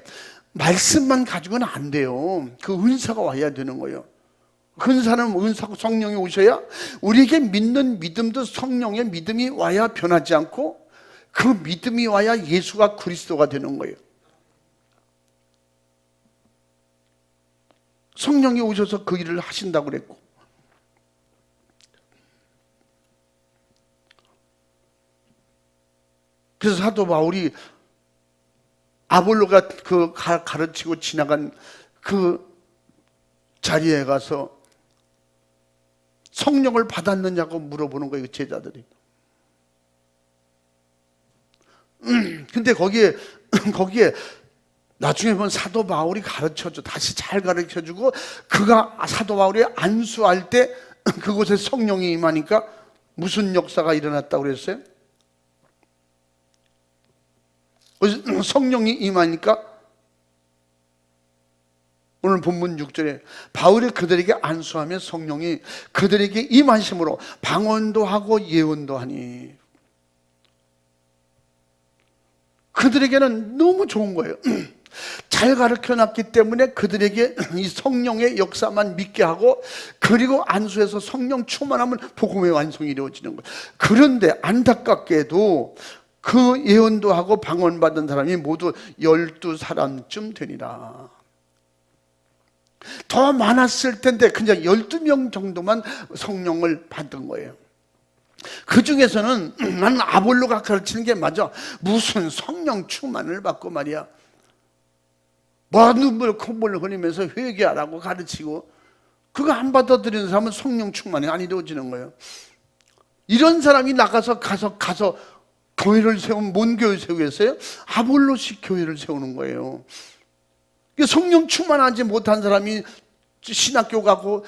말씀만 가지고는 안 돼요. 그 은사가 와야 되는 거예요. 은사는 은사고 성령이 오셔야 우리에게 믿는 믿음도 성령의 믿음이 와야 변하지 않고 그 믿음이 와야 예수가 그리스도가 되는 거예요. 성령이 오셔서 그 일을 하신다고 그랬고, 그래서 사도 바울이 아볼로가 가르치고 지나간 그 자리에 가서 성령을 받았느냐고 물어보는 거예요, 제자들이. 근데 거기에 나중에 보면 사도 바울이 가르쳐줘, 다시 잘 가르쳐주고, 사도 바울이 안수할 때 그곳에 성령이 임하니까 무슨 역사가 일어났다고 그랬어요? 성령이 임하니까 오늘 본문 6절에 바울이 그들에게 안수하며 성령이 그들에게 임하심으로 방언도 하고 예언도 하니, 그들에게는 너무 좋은 거예요. 잘 가르쳐놨기 때문에 그들에게 이 성령의 역사만 믿게 하고, 그리고 안수해서 성령 충만하면 복음의 완성이 이루어지는 거예요. 그런데 안타깝게도 그 예언도 하고 방언 받은 사람이 모두 12사람쯤 되니라. 더 많았을 텐데 그냥 12명 정도만 성령을 받은 거예요. 그 중에서는 나는 아볼로가 가르치는 게 맞아, 무슨 성령 충만을 받고 말이야, 뭐 눈물 콧물 흘리면서 회개하라고 가르치고, 그거 안 받아들이는 사람은 성령 충만이 안 이루어지는 거예요. 이런 사람이 나가서 가서 교회를 세우면 뭔 교회 세우겠어요? 아볼로식 교회를 세우는 거예요. 성령 충만하지 못한 사람이 신학교 가고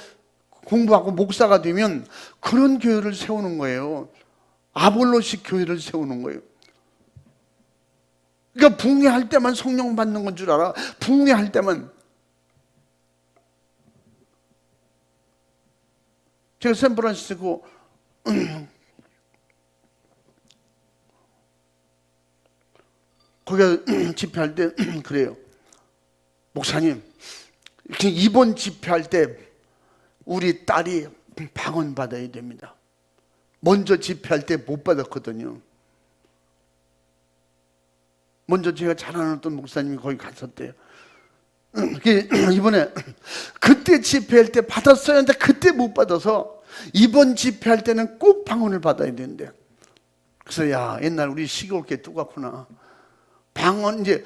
공부하고 목사가 되면 그런 교회를 세우는 거예요. 아볼로식 교회를 세우는 거예요. 그러니까 부흥회할 때만 성령 받는 건 줄 알아. 부흥회할 때만. 제가 샌프란시스코 거기 집회할 때 그래요. 목사님, 이번 집회할 때 우리 딸이 방언 받아야 됩니다. 먼저 집회할 때 못 받았거든요. 먼저 제가 잘 아는 어떤 목사님이 거기 갔었대요. 이번에 그때 집회할 때 받았어야 하는데 그때 못 받아서 이번 집회할 때는 꼭 방언을 받아야 되는데, 그래서 야, 옛날 우리 시골께 똑같구나. 방언 이제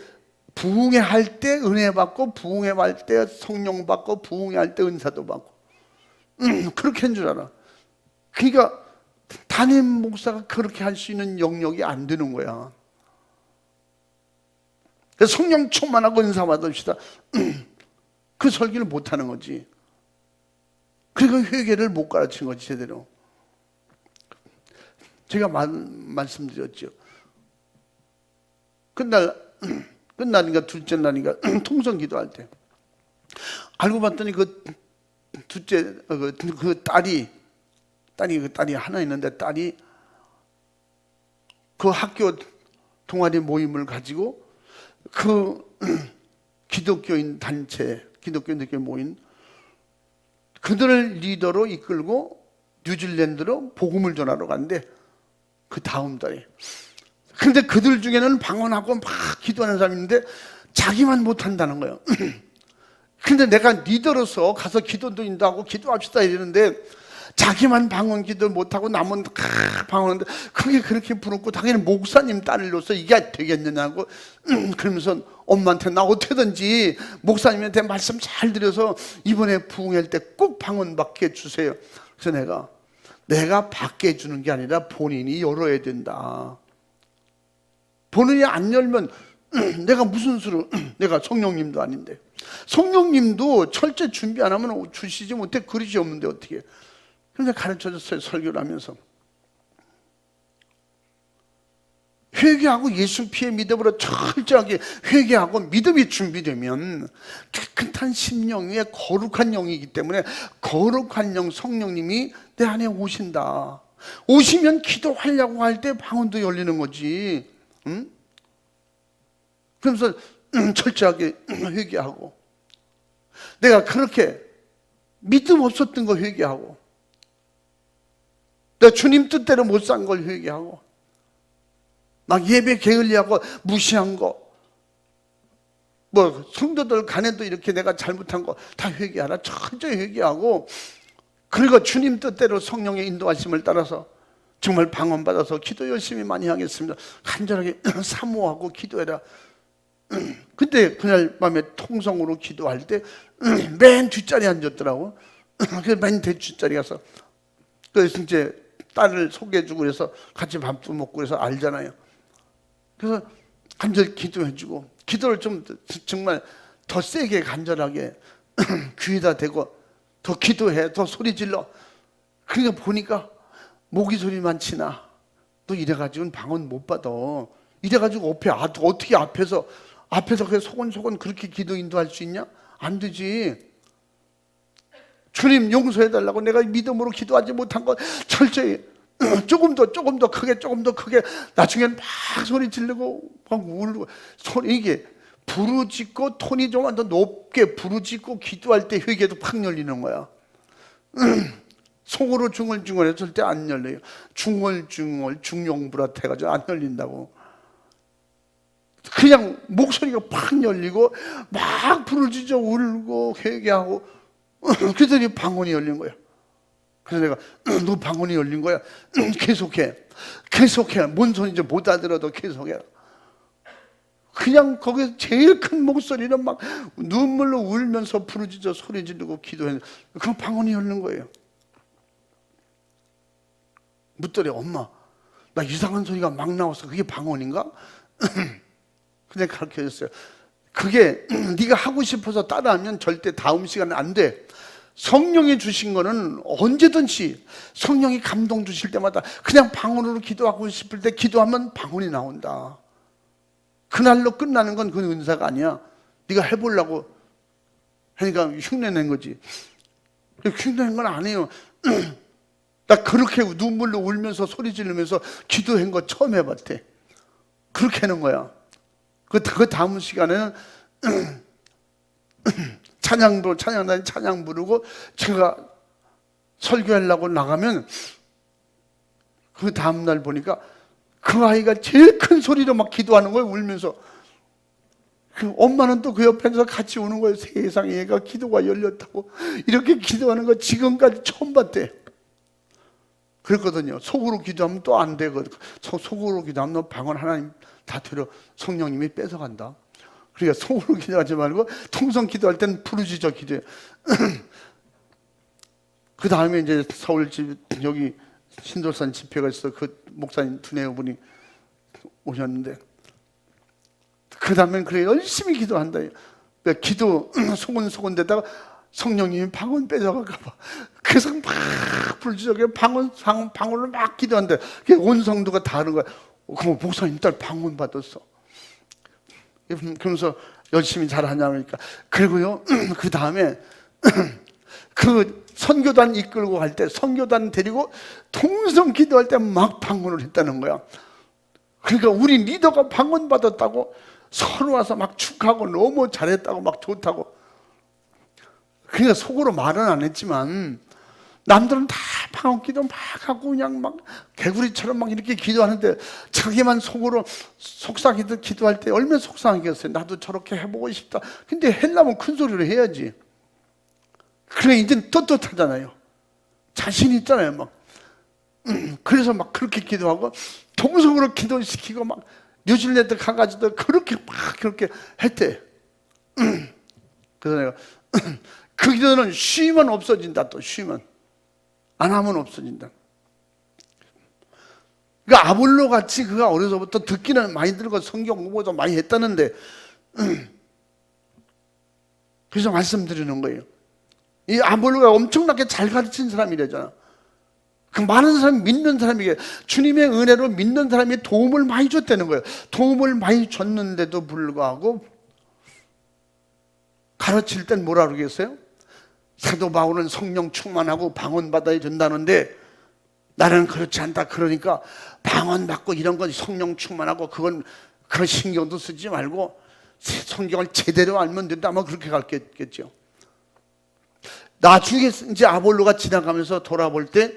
부흥회 할 때 은혜 받고, 부흥회 할 때 성령 받고, 부흥회 할 때 은사도 받고, 그렇게 한 줄 알아. 그러니까 담임 목사가 그렇게 할 수 있는 영역이 안 되는 거야. 그래서 성령 충만하고 은사 받읍시다. 그 설교를 못하는 거지. 그리고 회개를 못 가르친 거지 제대로. 제가 말씀드렸죠. 끝나니까 둘째 날이니까 통성 기도할 때 알고 봤더니 그 둘째 그 딸이 하나 있는데 딸이 그 학교 동아리 모임을 가지고 그 기독교인 단체 기독교인들끼리 모인 그들을 리더로 이끌고 뉴질랜드로 복음을 전하러 갔는데 그 다음 달에 근데 그들 중에는 방언하고 막 기도하는 사람이 있는데 자기만 못한다는 거예요. 근데 내가 리더로서 가서 기도도 인도하고 기도합시다 이러는데 자기만 방언 기도 못하고 남은 방언하는데 그게 그렇게 부럽고 당연히 목사님 딸로서 이게 되겠느냐고 그러면서 엄마한테 나 어떻게든지 목사님한테 말씀 잘 드려서 이번에 부흥할 때 꼭 방언 받게 해주세요. 그래서 내가 받게 해주는 게 아니라 본인이 열어야 된다. 본인이 안 열면 내가 무슨 수로 내가 성령님도 아닌데 성령님도 철저히 준비 안 하면 주시지 못해. 그릇이 없는데 어떻게. 그래서 가르쳐줬어요. 설교를 하면서 회개하고 예수 피의 믿음으로 철저하게 회개하고 믿음이 준비되면 깨끗한 심령의 거룩한 영이기 때문에 거룩한 영 성령님이 내 안에 오신다. 오시면 기도하려고 할 때 방언도 열리는 거지. 응? 그러면서 철저하게 회개하고 내가 그렇게 믿음 없었던 거 회개하고 내가 주님 뜻대로 못 산 걸 회개하고 막 예배 게을리하고 무시한 거 뭐 성도들 간에도 이렇게 내가 잘못한 거 다 회개하라. 철저히 회개하고 그리고 주님 뜻대로 성령의 인도하심을 따라서 정말 방언 받아서 기도 열심히 많이 하겠습니다. 간절하게 사모하고 기도해라. 근데 그날 밤에 통성으로 기도할 때 맨 뒷자리에 앉았더라고. 그래서 맨 뒷자리에 가서 그래서 이제 딸을 소개해주고 그래서 같이 밥도 먹고 그래서 알잖아요. 그래서 간절히 기도해주고 기도를 좀 정말 더 세게 간절하게 귀에다 대고 더 기도해 더 소리 질러. 그러니까 보니까 모기 소리만 치나 너 이래가지고는 방언 못 받아. 이래가지고 어떻게 앞에서 그냥 소곤소곤 그렇게 기도 인도할 수 있냐? 안 되지. 주님 용서해달라고 내가 믿음으로 기도하지 못한 것 철저히 조금 더 크게 나중엔 막 소리 지르고 막 울고 소리 이게 부르짖고 톤이 좀 더 높게 부르짖고 기도할 때 회개도 팍 열리는 거야. 속으로 중얼중얼 했을 때 안 열려요. 중얼중얼 중용불합 해가지고 안 열린다고. 그냥 목소리가 팍 열리고 막 부르짖어 울고 회개하고 그랬더니 방언이 열린 거야. 그래서 내가 너 방언이 열린 거야. 계속해. 뭔 소리인지 못 알아들어도 계속해. 그냥 거기서 제일 큰 목소리는 막 눈물로 울면서 부르짖어 소리 지르고 기도했는데 그 방언이 열린 거예요. 묻더래. 엄마 나 이상한 소리가 막 나와서 그게 방언인가? 근데 가르쳐줬어요. 그게 네가 하고 싶어서 따라하면 절대 다음 시간에 안 돼. 성령이 주신 거는 언제든지 성령이 감동 주실 때마다 그냥 방언으로 기도하고 싶을 때 기도하면 방언이 나온다. 그날로 끝나는 건 그건 은사가 아니야. 네가 해보려고 하니까 흉내낸 거지. 흉내낸 건 아니에요. 나 그렇게 눈물로 울면서 소리 지르면서 기도한 거 처음 해봤대. 그렇게 하는 거야. 그 다음 시간에는 찬양 부르고 제가 설교하려고 나가면 그 다음날 보니까 그 아이가 제일 큰 소리로 막 기도하는 거예요. 울면서. 그 엄마는 또 그 옆에서 같이 우는 거예요. 세상에 얘가 기도가 열렸다고 이렇게 기도하는 거 지금까지 처음 봤대. 그랬거든요. 속으로 기도하면 또 안 되거든. 속으로 기도하면 너 방언 하나님 다 들어 성령님이 뺏어간다. 그러니까 속으로 기도하지 말고 통성 기도할 때는 부르짖어 기도해. 그 다음에 이제 서울 집 여기 신도산 집회가 있어. 그 목사님 두뇌분이 오셨는데 그 다음엔 그래 열심히 기도한다. 기도 소곤소곤 되다가 성령님이 방언 뺏어갈까 봐. 그래서 막 불지저게 방언을 막 기도하는데 온 성도가 다 하는 거야. 그럼 목사님 딸 방언 받았어. 그러면서 열심히 잘하냐니까. 그리고요, 그 다음에 그 선교단 이끌고 갈 때, 선교단 데리고 통성 기도할 때 막 방언을 했다는 거야. 그러니까 우리 리더가 방언 받았다고 서로 와서 막 축하하고 너무 잘했다고 막 좋다고. 그러니까 속으로 말은 안 했지만 남들은 다 방언 기도 막 하고 그냥 막 개구리처럼 막 이렇게 기도하는데 자기만 속으로 속삭이듯 기도할 때 얼마나 속상하겠어요. 나도 저렇게 해보고 싶다. 근데 하려면 큰 소리로 해야지. 그래 이제 떳떳하잖아요. 자신 있잖아요. 막 그래서 막 그렇게 기도하고 동성으로 기도시키고 막 뉴질랜드 가가지고 그렇게 막 그렇게 했대. 그래서 내가 그 기도는 쉬면 없어진다. 또 쉬면 안 하면 없어진다. 그러니까 아볼로 같이 그가 어려서부터 듣기는 많이 들고 성경 공부도 많이 했다는데 그래서 말씀드리는 거예요. 이 아볼로가 엄청나게 잘 가르친 사람이래잖아. 그 많은 사람 믿는 사람에게 주님의 은혜로 믿는 사람이 도움을 많이 줬다는 거예요. 도움을 많이 줬는데도 불구하고 가르칠 땐 뭐라 그러겠어요? 사도 바울은 성령 충만하고 방언 받아야 된다는데 나는 그렇지 않다. 그러니까 방언 받고 이런 건 성령 충만하고 그건 그런 신경도 쓰지 말고 성경을 제대로 알면 된다. 아마 그렇게 가르쳤겠죠. 나중에 이제 아볼로가 지나가면서 돌아볼 때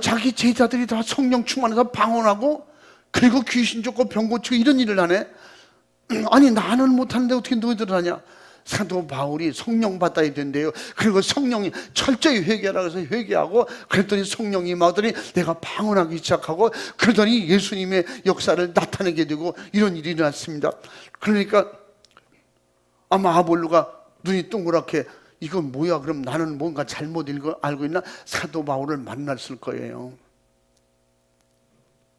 자기 제자들이 다 성령 충만해서 방언하고 그리고 귀신 쫓고 병 고치고 이런 일을 하네. 아니 나는 못하는데 어떻게 너희들은 하냐. 사도 바울이 성령 받아야 된대요. 그리고 성령이 철저히 회개하라 그래서 회개하고 그랬더니 성령이 임하더니 내가 방언하기 시작하고 그러더니 예수님의 역사를 나타내게 되고 이런 일이 일어났습니다. 그러니까 아마 아볼로가 눈이 동그랗게 이건 뭐야? 그럼 나는 뭔가 잘못 알고 있나? 사도 바울을 만났을 거예요.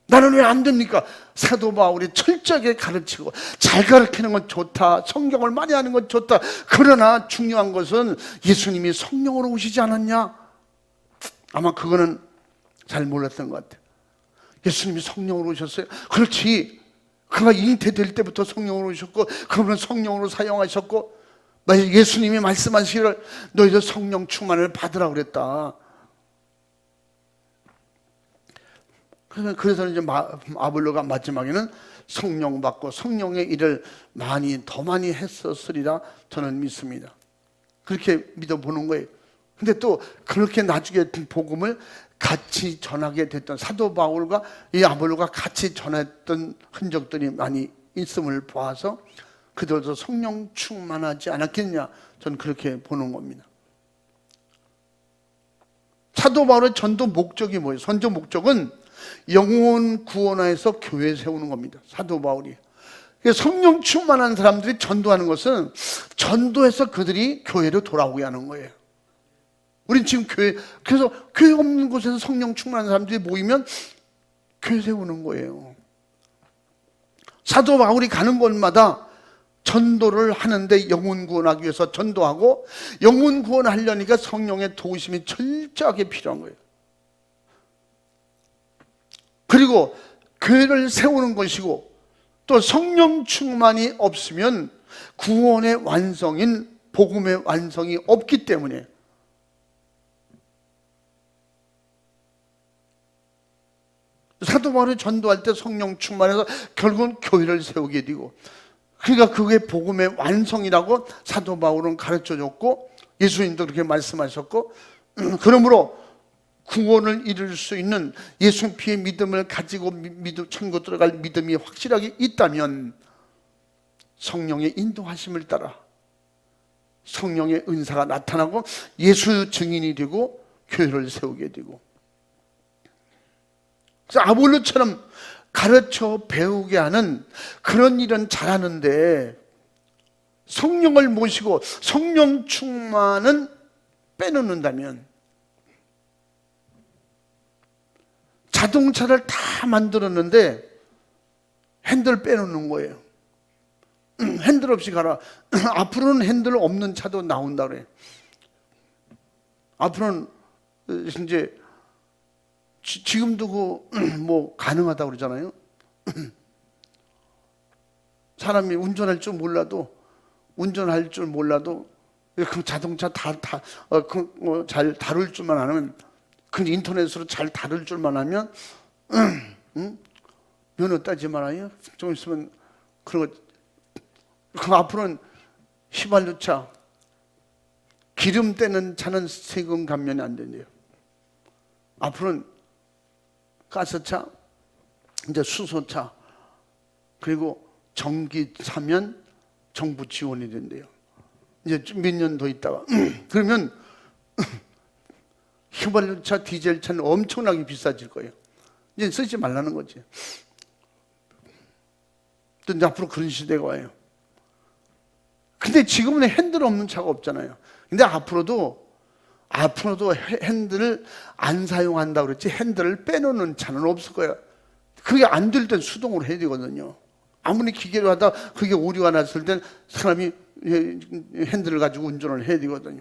나는 왜 안 됩니까? 사도 바울이 철저하게 가르치고 잘 가르치는 건 좋다. 성경을 많이 하는 건 좋다. 그러나 중요한 것은 예수님이 성령으로 오시지 않았냐? 아마 그거는 잘 몰랐던 것 같아요. 예수님이 성령으로 오셨어요. 그렇지. 그가 잉태될 때부터 성령으로 오셨고 그분은 성령으로 사용하셨고 예수님이 말씀하시기를 너희들 성령 충만을 받으라고 그랬다. 그래서 이제 아볼로가 마지막에는 성령 받고 성령의 일을 더 많이 했었으리라 저는 믿습니다. 그렇게 믿어보는 거예요. 근데 또 그렇게 나중에 복음을 같이 전하게 됐던 사도 바울과 이 아볼로가 같이 전했던 흔적들이 많이 있음을 보아서 그들도 성령 충만하지 않았겠냐 저는 그렇게 보는 겁니다. 사도 바울의 전도 목적이 뭐예요? 선조 목적은 영혼 구원하여서 교회 세우는 겁니다. 사도 바울이. 성령 충만한 사람들이 전도하는 것은 전도해서 그들이 교회로 돌아오게 하는 거예요. 우린 지금 그래서 교회 없는 곳에서 성령 충만한 사람들이 모이면 교회 세우는 거예요. 사도 바울이 가는 곳마다 전도를 하는데 영혼 구원하기 위해서 전도하고 영혼 구원하려니까 성령의 도우심이 철저하게 필요한 거예요. 그리고 교회를 세우는 것이고 또 성령 충만이 없으면 구원의 완성인 복음의 완성이 없기 때문에 사도 바울이 전도할 때 성령 충만해서 결국은 교회를 세우게 되고 그러니까 그게 복음의 완성이라고 사도 바울은 가르쳐줬고 예수님도 그렇게 말씀하셨고 그러므로 구원을 이룰 수 있는 예수 피의 믿음을 가지고 천국 들어갈 믿음이 확실하게 있다면 성령의 인도하심을 따라 성령의 은사가 나타나고 예수 증인이 되고 교회를 세우게 되고 그래서 아볼로처럼 가르쳐 배우게 하는 그런 일은 잘하는데 성령을 모시고 성령 충만은 빼놓는다면 자동차를 다 만들었는데 핸들 빼놓는 거예요. 핸들 없이 가라. 앞으로는 핸들 없는 차도 나온다 그래. 앞으로는 이제 지금도 뭐 가능하다고 그러잖아요. 사람이 운전할 줄 몰라도 그 자동차 잘 다룰 줄만 하면, 그 인터넷으로 잘 다룰 줄만 하면 면허 따지 말아요. 좀 있으면 그런 거. 그 앞으로는 휘발유차, 기름 떼는 차는 세금 감면이 안 된대요. 앞으로는 가스차, 이제 수소차, 그리고 전기차면 정부 지원이 된대요. 이제 몇 년 더 있다가 그러면 휘발유차, 디젤차는 엄청나게 비싸질 거예요. 이제 쓰지 말라는 거지. 또 이제 앞으로 그런 시대가 와요. 근데 지금은 핸들 없는 차가 없잖아요. 근데 앞으로도 핸들을 안 사용한다고 그랬지, 핸들을 빼놓는 차는 없을 거예요. 그게 안 될 땐 수동으로 해야 되거든요. 아무리 기계로 하다 그게 오류가 났을 땐 사람이 핸들을 가지고 운전을 해야 되거든요.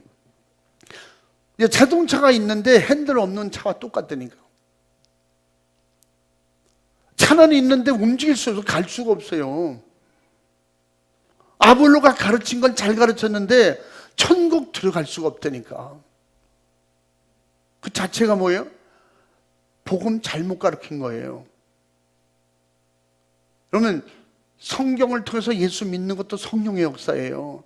자동차가 있는데 핸들 없는 차와 똑같다니까. 차는 있는데 움직일 수 없어서 갈 수가 없어요. 아볼로가 가르친 건 잘 가르쳤는데 천국 들어갈 수가 없다니까. 그 자체가 뭐예요? 복음 잘못 가르친 거예요. 그러면 성경을 통해서 예수 믿는 것도 성령의 역사예요.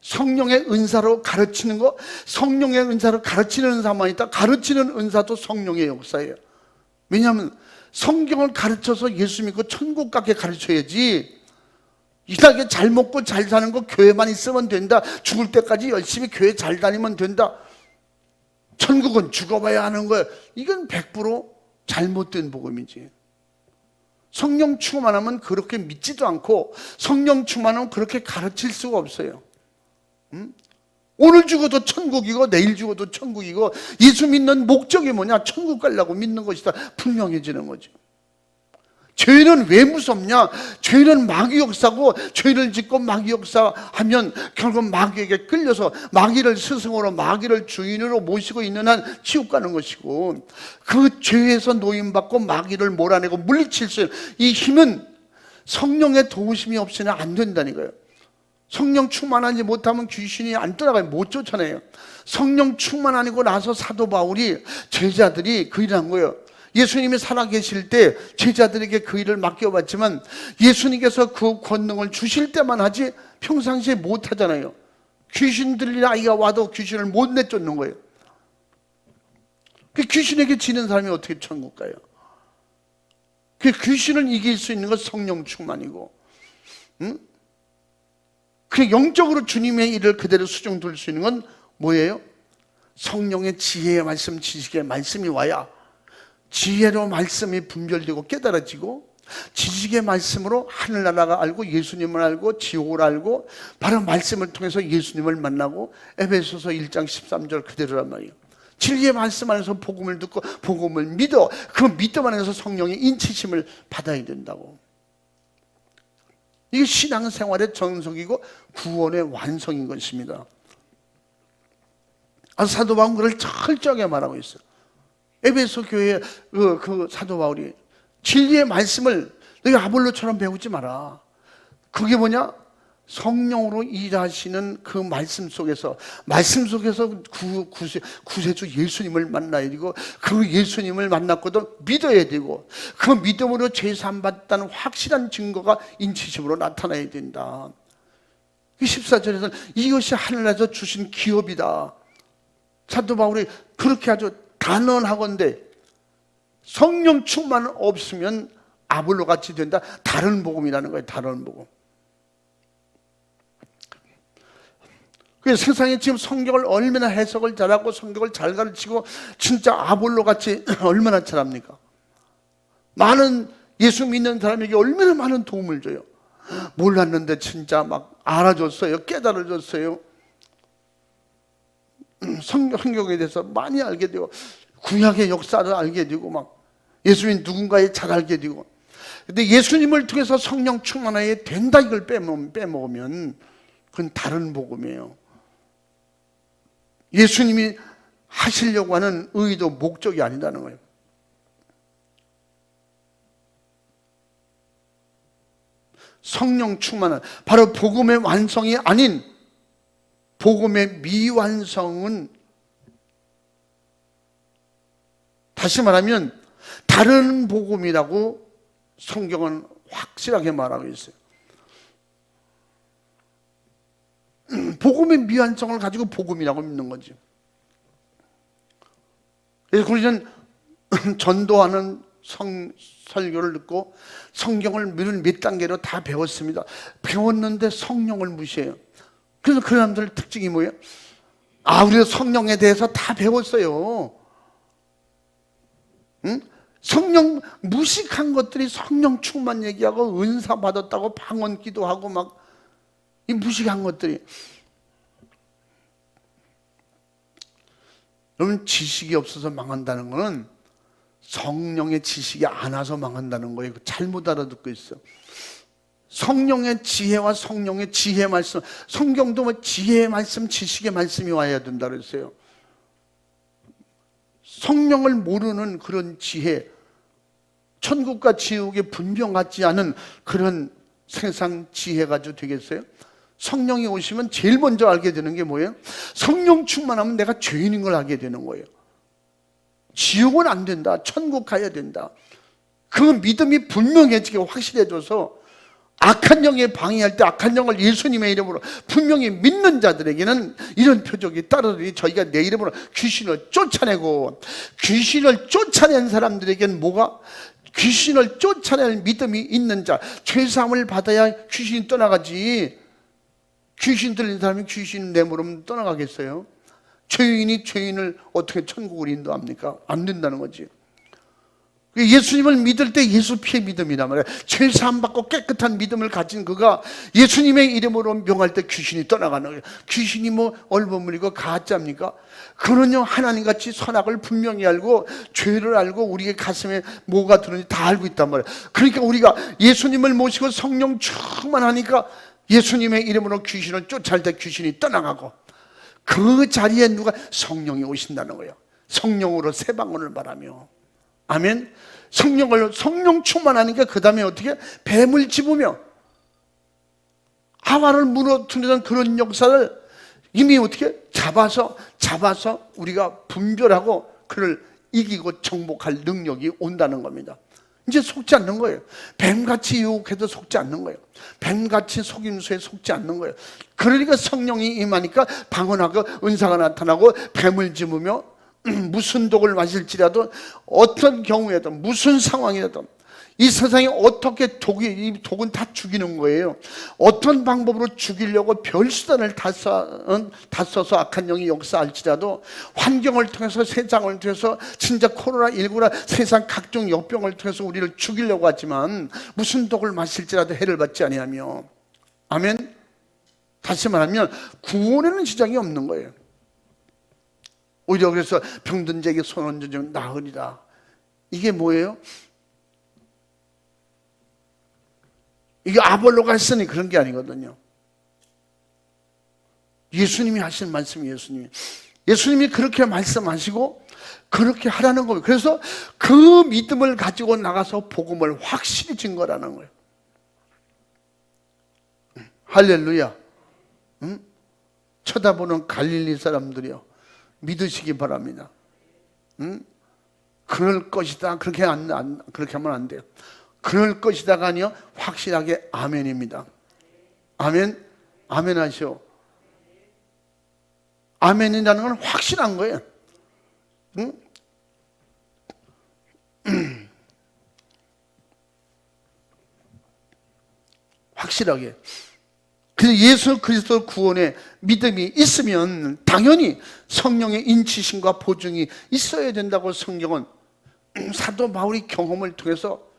성령의 은사로 가르치는 거, 성령의 은사로 가르치는 은사만 있다. 가르치는 은사도 성령의 역사예요. 왜냐하면 성경을 가르쳐서 예수 믿고 천국 가게 가르쳐야지, 이상하게 잘 먹고 잘 사는 거 교회만 있으면 된다, 죽을 때까지 열심히 교회 잘 다니면 된다, 천국은 죽어봐야 하는 거예요. 이건 100% 잘못된 복음이지. 성령 충만하면 그렇게 믿지도 않고, 성령 충만하면 그렇게 가르칠 수가 없어요. 오늘 죽어도 천국이고 내일 죽어도 천국이고, 예수 믿는 목적이 뭐냐? 천국 가려고 믿는 것이다. 분명해지는 거죠. 죄는 왜 무섭냐? 죄는 마귀 역사고, 죄를 짓고 마귀 역사하면 결국 마귀에게 끌려서 마귀를 스승으로, 마귀를 주인으로 모시고 있는 한 지옥 가는 것이고, 그 죄에서 노임받고 마귀를 몰아내고 물리칠 수 있는 이 힘은 성령의 도우심이 없이는 안 된다니까요. 성령 충만하지 못하면 귀신이 안 따라가요. 못 쫓아내요. 성령 충만하고 나서 사도 바울이 제자들이 그 일을 한 거예요. 예수님이 살아계실 때 제자들에게 그 일을 맡겨봤지만 예수님께서 그 권능을 주실 때만 하지 평상시에 못 하잖아요. 귀신 들린 아이가 와도 귀신을 못 내쫓는 거예요. 그 귀신에게 지는 사람이 어떻게 천국 가요? 그 귀신을 이길 수 있는 건 성령 충만이고, 그 영적으로 주님의 일을 그대로 수중둘 수 있는 건 뭐예요? 성령의 지혜의 말씀, 지식의 말씀이 와야 지혜로 말씀이 분별되고 깨달아지고, 지식의 말씀으로 하늘나라가 알고 예수님을 알고 지옥을 알고, 바로 말씀을 통해서 예수님을 만나고, 에베소서 1장 13절 그대로란 말이에요. 진리의 말씀 안에서 복음을 듣고 복음을 믿어, 그 믿음 안에서 성령의 인치심을 받아야 된다고. 이게 신앙생활의 전속이고 구원의 완성인 것입니다. 사도 바울은 그걸 철저하게 말하고 있어요. 에베소 교회의 그 사도 바울이 진리의 말씀을 너희 아볼로처럼 배우지 마라. 그게 뭐냐? 성령으로 일하시는 그 말씀 속에서 구세주 예수님을 만나야 되고, 그 예수님을 만났고도 믿어야 되고, 그 믿음으로 죄사함 받다는 확실한 증거가 인치심으로 나타나야 된다. 14절에서는 이것이 하늘에서 주신 기업이다. 사도 바울이 그렇게 아주 단언하건대 성령 충만 없으면 아볼로 같이 된다. 다른 복음이라는 거예요. 다른 복음. 세상에 지금 성경을 얼마나 해석을 잘하고 성경을 잘 가르치고 진짜 아볼로 같이 얼마나 잘합니까? 많은 예수 믿는 사람에게 얼마나 많은 도움을 줘요. 몰랐는데 진짜 막 알아줬어요. 깨달아줬어요. 성경에 대해서 많이 알게 되고, 구약의 역사를 알게 되고, 막 예수님 누군가에 잘 알게 되고, 근데 예수님을 통해서 성령 충만하게 된다 이걸 빼먹으면 그건 다른 복음이에요. 예수님이 하시려고 하는 의도, 목적이 아니라는 거예요. 성령 충만은 바로 복음의 완성이 아닌 복음의 미완성은, 다시 말하면 다른 복음이라고 성경은 확실하게 말하고 있어요. 복음의 미완성을 가지고 복음이라고 믿는 거죠. 그래서 우리는 전도하는 설교를 듣고 성경을 몇 단계로 다 배웠습니다. 배웠는데 성령을 무시해요. 그래서 그 사람들 특징이 뭐예요? 우리가 성령에 대해서 다 배웠어요. 응? 성령 무식한 것들이 성령 충만 얘기하고 은사 받았다고 방언 기도하고 막 이 무식한 것들이. 여러분, 지식이 없어서 망한다는 것은 성령의 지식이 안 와서 망한다는 거예요. 잘못 알아듣고 있어. 성령의 지혜와 성령의 지혜 말씀, 성경도 뭐 지혜의 말씀, 지식의 말씀이 와야 된다 그랬어요. 성령을 모르는 그런 지혜, 천국과 지옥의 분별 같지 않은 그런 세상 지혜 가지고 되겠어요? 성령이 오시면 제일 먼저 알게 되는 게 뭐예요? 성령 충만하면 내가 죄인인 걸 알게 되는 거예요. 지옥은 안 된다, 천국 가야 된다, 그 믿음이 분명해지게 확실해져서 악한 영에 방해할 때 악한 영을 예수님의 이름으로 분명히 믿는 자들에게는 이런 표적이 따르더니 저희가 내 이름으로 귀신을 쫓아내고, 귀신을 쫓아낸 사람들에게는 뭐가? 귀신을 쫓아낼 믿음이 있는 자, 죄사함을 받아야 귀신이 떠나가지. 귀신 들린 사람이 귀신 내모르면 떠나가겠어요? 죄인이 죄인을 어떻게 천국을 인도합니까? 안 된다는 거지. 예수님을 믿을 때 예수 피의 믿음이란 말이에요. 죄 사함 받고 깨끗한 믿음을 가진 그가 예수님의 이름으로 명할 때 귀신이 떠나가는 거예요. 귀신이 뭐 얼버무리고 가짜입니까? 그는요, 하나님같이 선악을 분명히 알고 죄를 알고 우리의 가슴에 뭐가 들었는지 다 알고 있단 말이에요. 그러니까 우리가 예수님을 모시고 성령 충만하니까 예수님의 이름으로 귀신을 쫓아낼 때 귀신이 떠나가고, 그 자리에 누가? 성령이 오신다는 거예요. 성령으로 새 방언을 말하며. 아멘. 성령 충만하니까 그 다음에 어떻게? 뱀을 집으며 하와를 무너뜨리던 그런 역사를 이미 어떻게? 잡아서 우리가 분별하고 그를 이기고 정복할 능력이 온다는 겁니다. 이제 속지 않는 거예요. 뱀같이 유혹해도 속지 않는 거예요. 뱀같이 속임수에 속지 않는 거예요. 그러니까 성령이 임하니까 방언하고 은사가 나타나고 뱀을 집으며 무슨 독을 마실지라도 어떤 경우에든 무슨 상황이라도 이 세상에 어떻게 이 독은 다 죽이는 거예요. 어떤 방법으로 죽이려고 별수단을 다 써서 악한 영이 역사할지라도 환경을 통해서, 세상을 통해서, 진짜 코로나19나 세상 각종 역병을 통해서 우리를 죽이려고 하지만 무슨 독을 마실지라도 해를 받지 아니하며. 아멘. 다시 말하면 구원에는 지장이 없는 거예요. 오히려 그래서 병든 자에게 손 얹어주면 나으리라. 이게 뭐예요? 이게 아볼로가 했으니 그런 게 아니거든요. 예수님이 하신 말씀이 예수님이 그렇게 말씀하시고 그렇게 하라는 겁니다. 그래서 그 믿음을 가지고 나가서 복음을 확실히 증거하는 거예요. 할렐루야. 응? 쳐다보는 갈릴리 사람들이요, 믿으시기 바랍니다. 응? 그럴 것이다, 그렇게 하면 안 돼요. 그럴 것이다가 아니요, 확실하게 아멘입니다. 아멘. 아멘 하시오. 아멘이라는 건 확실한 거예요. 응? 확실하게. 그래서 예수 그리스도 구원에 믿음이 있으면 당연히 성령의 인치심과 보증이 있어야 된다고 성경은 사도 바울이 경험을 통해서,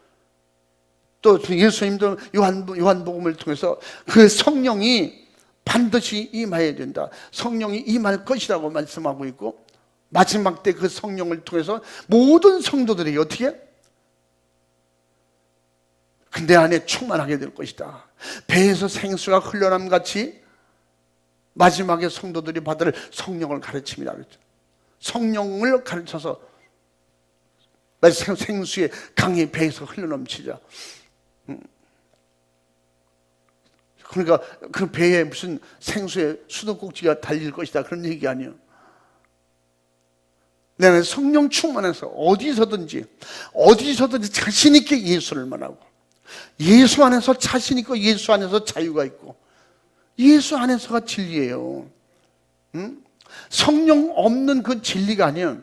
또 예수님도 요한복음을 통해서 그 성령이 반드시 임해야 된다, 성령이 임할 것이라고 말씀하고 있고, 마지막 때 그 성령을 통해서 모든 성도들이 어떻게? 내 안에 충만하게 될 것이다. 배에서 생수가 흘러남 같이 마지막에 성도들이 받을 성령을 가르칩니다. 성령을 가르쳐서 생수의 강이 배에서 흘러넘치자. 그러니까 그 배에 무슨 생수의 수도꼭지가 달릴 것이다, 그런 얘기 아니에요. 내가 성령 충만해서 어디서든지 자신 있게 예수를 말하고, 예수 안에서 자신 있고, 예수 안에서 자유가 있고, 예수 안에서가 진리예요. 성령 없는 그 진리가 아니에요.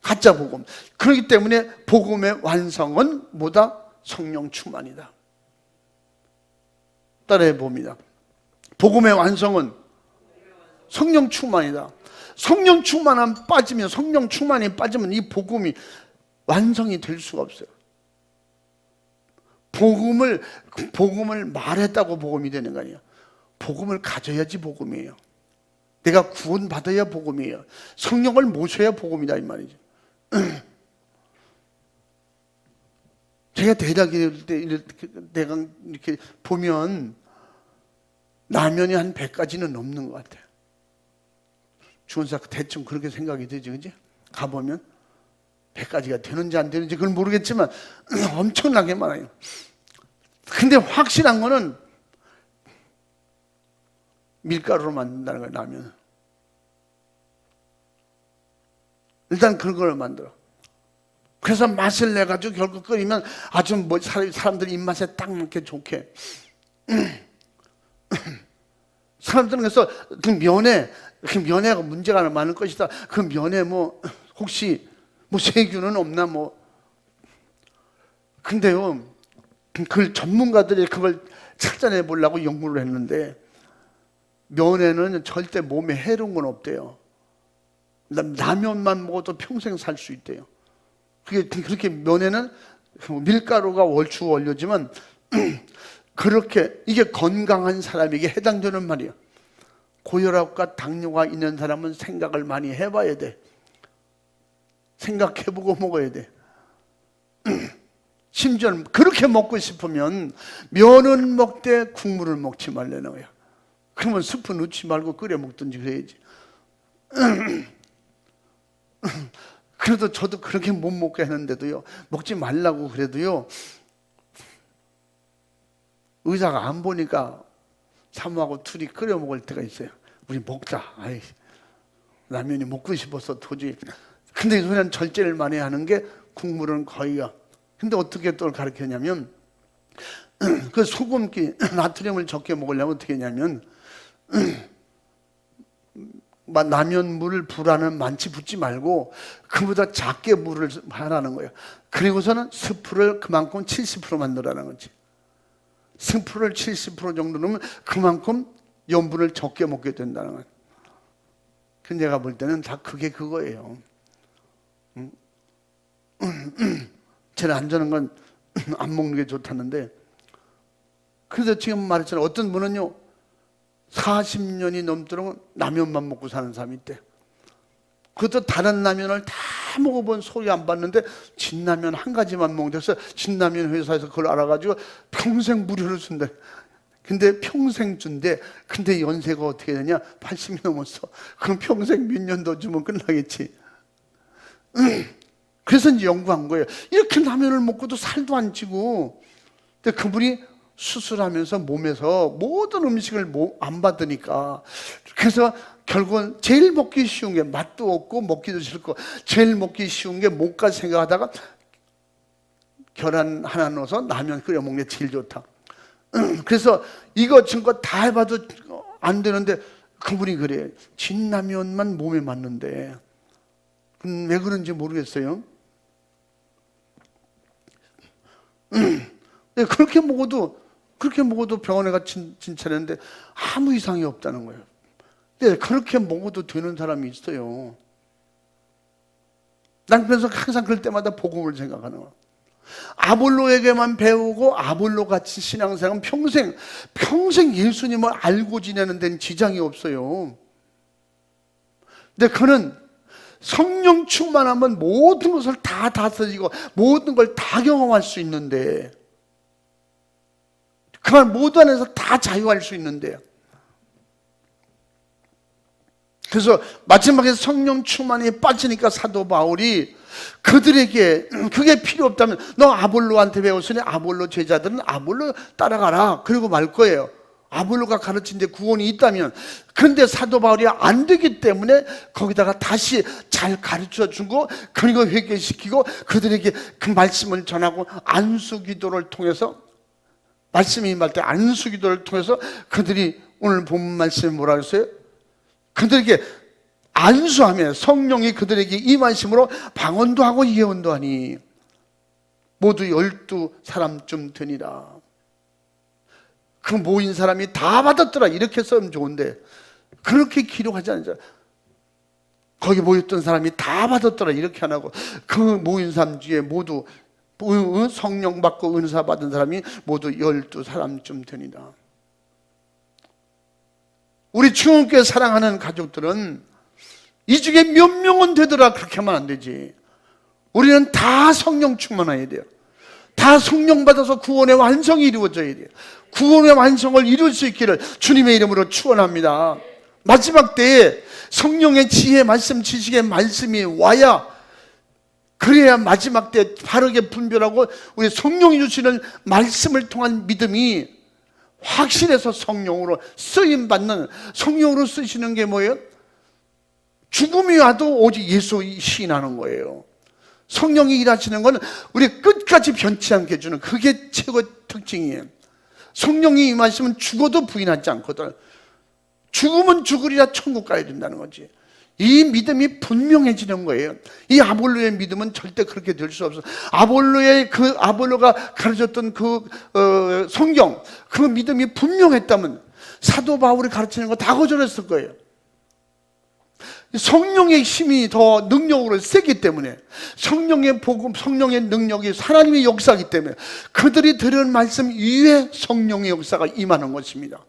가짜 복음. 그렇기 때문에 복음의 완성은 뭐다? 성령 충만이다. 따라해 봅니다. 복음의 완성은 성령 충만이다. 성령 충만함 빠지면, 성령 충만이 빠지면 이 복음이 완성이 될 수가 없어요. 복음을 말했다고 복음이 되는 거 아니에요. 복음을 가져야지 복음이에요. 내가 구원받아야 복음이에요. 성령을 모셔야 복음이다, 이 말이죠. 제가 대략 이렇게 보면 라면이 한 100가지는 넘는 것 같아요. 주원사 대충 그렇게 생각이 되죠, 그지? 가보면 100가지가 되는지 안 되는지 그건 모르겠지만 엄청나게 많아요. 근데 확실한 거는 밀가루로 만든다는 거예요, 라면은. 일단 그런 걸 만들어. 그래서 맛을 내가지고 결국 끓이면 아주 뭐 사람들 입맛에 딱 맞게 좋게. 사람들은 그래서 그 면에가 문제가 많을 것이다. 그 면에 뭐 혹시 뭐 세균은 없나 뭐. 근데요, 그 전문가들이 그걸 찾아내 보려고 연구를 했는데 면에는 절대 몸에 해로운 건 없대요. 라면만 먹어도 평생 살 수 있대요. 그렇게 면에는 밀가루가 월추 원료지만 그렇게 이게 건강한 사람에게 해당되는 말이에요. 고혈압과 당뇨가 있는 사람은 생각을 많이 해봐야 돼. 생각해보고 먹어야 돼. 심지어는 그렇게 먹고 싶으면 면은 먹되 국물을 먹지 말라는 거야. 그러면 스프 넣지 말고 끓여 먹든지 그래야지. 그래도 저도 그렇게 못 먹게 하는데도요, 먹지 말라고 그래도요, 의사가 안 보니까 사모하고 둘이 끓여 먹을 때가 있어요. 우리 먹자. 아이, 라면이 먹고 싶어서 도저히. 근데 요새는 절제를 많이 하는 게 국물은 거의가. 근데 어떻게 또 가르쳤냐면, 그 소금기, 나트륨을 적게 먹으려면 어떻게 했냐면, 라면 물을 불안은 많지 붓지 말고 그보다 작게 물을 하라는 거예요. 그리고서는 스프를 그만큼 70% 만들라는 거지. 스프를 70% 정도 넣으면 그만큼 염분을 적게 먹게 된다는 거예요. 근데 내가 볼 때는 다 그게 그거예요. 제일 안전한 건 안 먹는 게 좋다는데, 그래서 지금 말했잖아요. 어떤 분은요 40년이 넘도록 라면만 먹고 사는 사람이 있대. 그것도 다른 라면을 다 먹어본 소리 안 봤는데 진라면 한 가지만 먹는데서 진라면 회사에서 그걸 알아가지고 평생 무료로 준대. 근데 평생 준대. 근데 연세가 어떻게 되냐? 80이 넘었어. 그럼 평생 몇 년 더 주면 끝나겠지. 그래서 이제 연구한 거예요. 이렇게 라면을 먹고도 살도 안 찌고. 근데 그분이 수술하면서 몸에서 모든 음식을 안 받으니까, 그래서 결국은 제일 먹기 쉬운 게, 맛도 없고 먹기도 싫고 제일 먹기 쉬운 게 뭘까 생각하다가 계란 하나 넣어서 라면 끓여 먹는 게 제일 좋다. 그래서 이거 저거 다 해봐도 안 되는데 그분이 그래요. 진라면만 몸에 맞는데. 왜 그런지 모르겠어요. 그렇게 먹어도 병원에 가 진찰했는데 아무 이상이 없다는 거예요. 근데 그렇게 먹어도 되는 사람이 있어요. 난 그래서 항상 그럴 때마다 복음을 생각하는 거예요. 아볼로에게만 배우고 아볼로 같이 신앙생활은 평생 예수님을 알고 지내는 데는 지장이 없어요. 근데 그는 성령 충만하면 모든 것을 다 다스리고 모든 걸 다 경험할 수 있는데, 그 말 모두 안에서 다 자유할 수 있는데요. 그래서 마지막에 성령 충만에 빠지니까 사도 바울이 그들에게 그게 필요 없다면 너 아볼로한테 배웠으니 아볼로 제자들은 아볼로 따라가라 그리고 말 거예요. 아볼로가 가르친 데 구원이 있다면. 그런데 사도 바울이 안 되기 때문에 거기다가 다시 잘 가르쳐 주고 그리고 회개시키고 그들에게 그 말씀을 전하고 안수 기도를 통해서 말씀이 임할 때 안수 기도를 통해서 그들이 오늘 본문 말씀에 뭐라 그랬어요? 그들에게 안수하며 성령이 그들에게 임하심으로 방언도 하고 예언도 하니 모두 12사람쯤 되니라. 그 모인 사람이 다 받았더라 이렇게 쓰면 좋은데 그렇게 기록하지 않죠. 거기 모였던 사람이 다 받았더라 이렇게 안 하고 그 모인 사람 중에 모두 성령 받고 은사 받은 사람이 모두 12사람쯤 되니라. 우리 충원교회 사랑하는 가족들은 이 중에 몇 명은 되더라 그렇게 하면 안 되지. 우리는 다 성령 충만해야 돼요. 다 성령 받아서 구원의 완성이 이루어져야 돼요. 구원의 완성을 이룰 수 있기를 주님의 이름으로 축원합니다. 마지막 때에 성령의 지혜 말씀 지식의 말씀이 와야 그래야 마지막 때 바르게 분별하고 우리 성령이 주시는 말씀을 통한 믿음이 확실해서 성령으로 쓰임받는. 성령으로 쓰시는 게 뭐예요? 죽음이 와도 오직 예수 시인하는 거예요. 성령이 일하시는 건 우리 끝까지 변치 않게 해주는 그게 최고 특징이에요. 성령이 임하시면 죽어도 부인하지 않거든. 죽으면 죽으리라 천국 가야 된다는 거지. 이 믿음이 분명해지는 거예요. 이 아볼로의 믿음은 절대 그렇게 될 수 없어. 아볼로가 가르쳤던 성경 그 믿음이 분명했다면 사도 바울이 가르치는 거 다 거절했을 거예요. 성령의 힘이 더 능력으로 세기 때문에 성령의 복음, 성령의 능력이 하나님의 역사이기 때문에 그들이 들은 말씀 이외에 성령의 역사가 임하는 것입니다.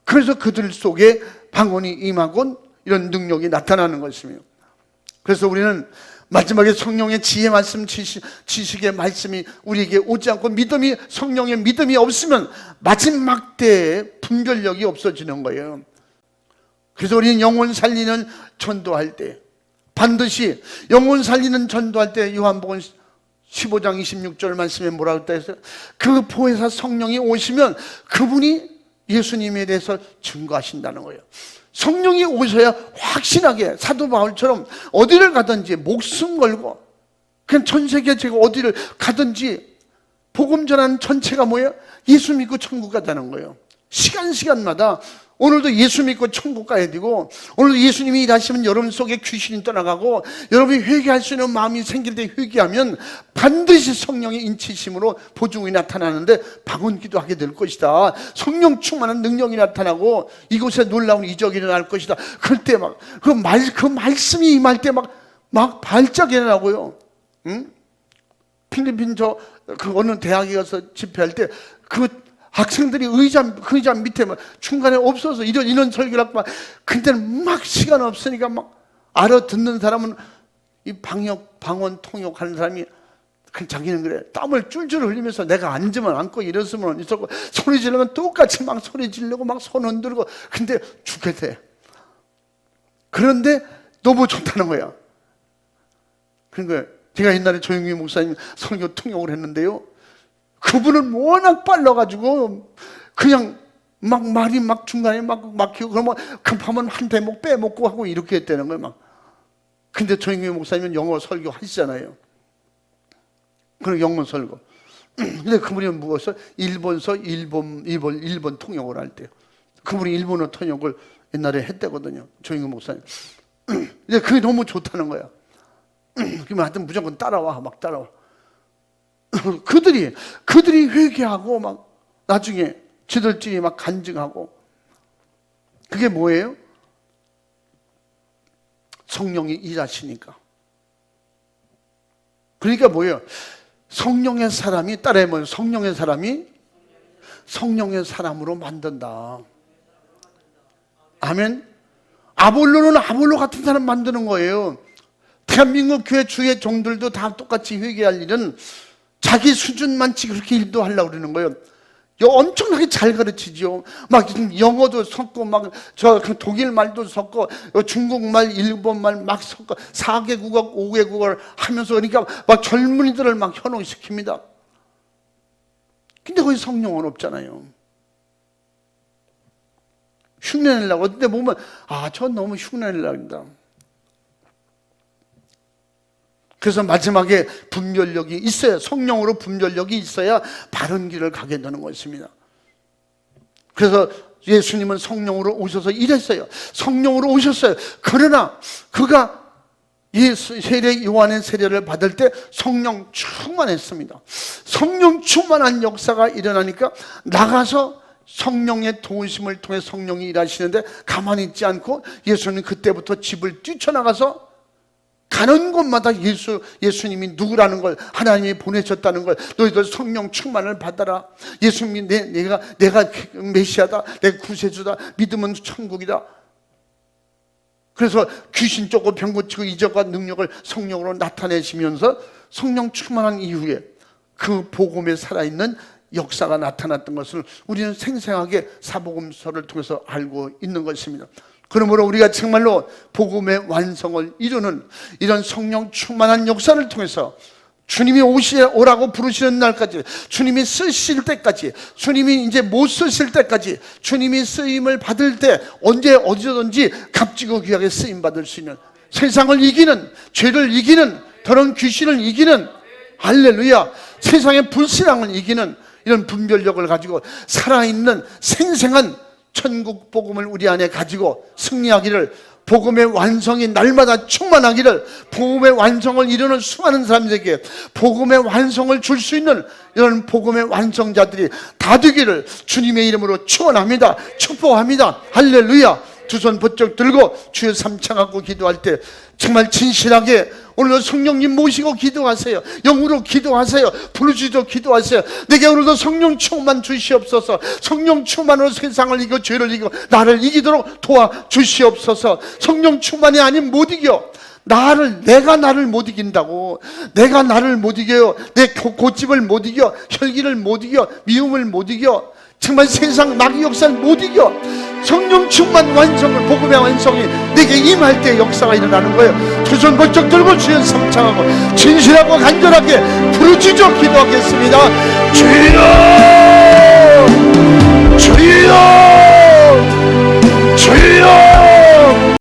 그래서 그들 속에 방언이 임하곤 이런 능력이 나타나는 것입니다. 그래서 우리는 마지막에 성령의 지혜 말씀 지식의 말씀이 우리에게 오지 않고 성령의 믿음이 없으면 마지막 때에 분별력이 없어지는 거예요. 그래서 우리는 영혼 살리는 전도할 때 반드시 영혼 살리는 전도할 때 요한복음 15장 26절 말씀에 뭐라고 했어요? 그 보혜사 성령이 오시면 그분이 예수님에 대해서 증거하신다는 거예요. 성령이 오셔야 확신하게 사도 바울처럼 어디를 가든지 목숨 걸고 그냥 전 세계 제가 어디를 가든지 복음 전하는 전체가 뭐예요? 예수 믿고 천국 가자는 거예요. 시간마다 오늘도 예수 믿고 천국 가야 되고 오늘도 예수님이 일하시면 여러분 속에 귀신이 떠나가고 여러분이 회개할 수 있는 마음이 생길 때 회개하면 반드시 성령의 인치심으로 보증이 나타나는데 방언기도 하게 될 것이다. 성령 충만한 능력이 나타나고 이곳에 놀라운 이적이 일어날 것이다. 그럴 때 막 그 말씀이 임할 때 막 발작이 일어나고요. 응? 필리핀 그 어느 대학에 가서 집회할 때 학생들이 의자 밑에 중간에 없어서 이런 설교를 하고 그때는 막 시간 없으니까 막 알아듣는 사람은 이 방언 통역하는 사람이 자기는 그래 땀을 줄줄 흘리면서 내가 앉으면 앉고 일었으면 있었고 소리 지르면 똑같이 막 소리 지르고 막 손 흔들고 근데 죽겠대. 그런데 너무 좋다는 거야. 그러니까 제가 옛날에 조영기 목사님 설교 통역을 했는데요. 그분은 워낙 빨라가지고 그냥 말이 중간에 막히고 그러면 급하면 한 대목 빼먹고 하고 이렇게 했다는 거예요. 근데 조영기 목사님은 영어 설교 하시잖아요. 그리고 영어 설교. 근데 그분이 무엇을 일본서 일본 통역을 할 때 그분이 일본어 통역을 옛날에 했대거든요. 조영기 목사님. 근데 그게 너무 좋다는 거야. 그러면 하여튼 무조건 따라와. 그들이 회개하고 나중에 지들끼리 간증하고 그게 뭐예요? 성령이 일하시니까. 그러니까 뭐예요? 성령의 사람이 따라해보면 성령의 사람이 성령의 사람으로 만든다. 아멘. 아볼로는 아볼로 같은 사람 만드는 거예요. 대한민국 교회 주의 종들도 다 똑같이 회개할 일은 자기 수준만치 그렇게 일도 하려고 그러는 거예요. 엄청나게 잘 가르치죠. 막 영어도 섞고, 막 독일 말도 섞고, 중국말, 일본말 막 섞고, 4개국어, 5개국어를 하면서, 그러니까 막 젊은이들을 막 현혹시킵니다. 근데 거기 성령은 없잖아요. 흉내내려고. 근데 보면, 저 너무 흉내내려고 한다. 그래서 마지막에 분별력이 있어야, 성령으로 분별력이 있어야 바른 길을 가게 되는 것입니다. 그래서 예수님은 성령으로 오셔서 이랬어요. 성령으로 오셨어요. 그러나 그가 세례 요한의 세례를 받을 때 성령 충만했습니다. 성령 충만한 역사가 일어나니까 나가서 성령의 도우심을 통해 성령이 일하시는데 가만히 있지 않고 예수님 그때부터 집을 뛰쳐나가서 가는 곳마다 예수님이 누구라는 걸, 하나님이 보내셨다는 걸, 너희들 성령 충만을 받아라. 예수님이 내가 메시아다, 내가 구세주다, 믿으면 천국이다. 그래서 귀신 쫓고 병 고치고 이적과 능력을 성령으로 나타내시면서 성령 충만한 이후에 그 복음에 살아있는 역사가 나타났던 것을 우리는 생생하게 사복음서를 통해서 알고 있는 것입니다. 그러므로 우리가 정말로 복음의 완성을 이루는 이런 성령 충만한 역사를 통해서 주님이 오라고 부르시는 날까지, 주님이 쓰실 때까지, 주님이 이제 못 쓰실 때까지, 주님이 쓰임을 받을 때 언제 어디서든지 값지고 귀하게 쓰임 받을 수 있는, 세상을 이기는, 죄를 이기는, 더러운 귀신을 이기는, 할렐루야, 세상의 불신앙을 이기는 이런 분별력을 가지고 살아있는 생생한 천국 복음을 우리 안에 가지고 승리하기를, 복음의 완성이 날마다 충만하기를, 복음의 완성을 이루는 수많은 사람들에게 복음의 완성을 줄 수 있는 이런 복음의 완성자들이 다 되기를 주님의 이름으로 축원합니다. 축복합니다. 할렐루야. 두 손 번쩍 들고 주여 삼창하고 기도할 때 정말 진실하게 오늘도 성령님 모시고 기도하세요. 영으로 기도하세요. 부르짖어 기도하세요. 내게 오늘도 성령 충만 주시옵소서. 성령 충만으로 세상을 이기고 죄를 이기고 나를 이기도록 도와주시옵소서. 성령 충만이 아닌 못 이겨. 내가 나를 못 이긴다고. 내가 나를 못 이겨요. 내 고집을 못 이겨. 혈기를 못 이겨. 미움을 못 이겨. 정말 세상 마귀 역사를 못 이겨. 성령 충만 완성을, 복음의 완성이 내게 임할 때 역사가 일어나는 거예요. 두 손 번쩍 들고 주여 삼창하고 진실하고 간절하게 부르짖어 기도하겠습니다. 주여, 주여, 주여.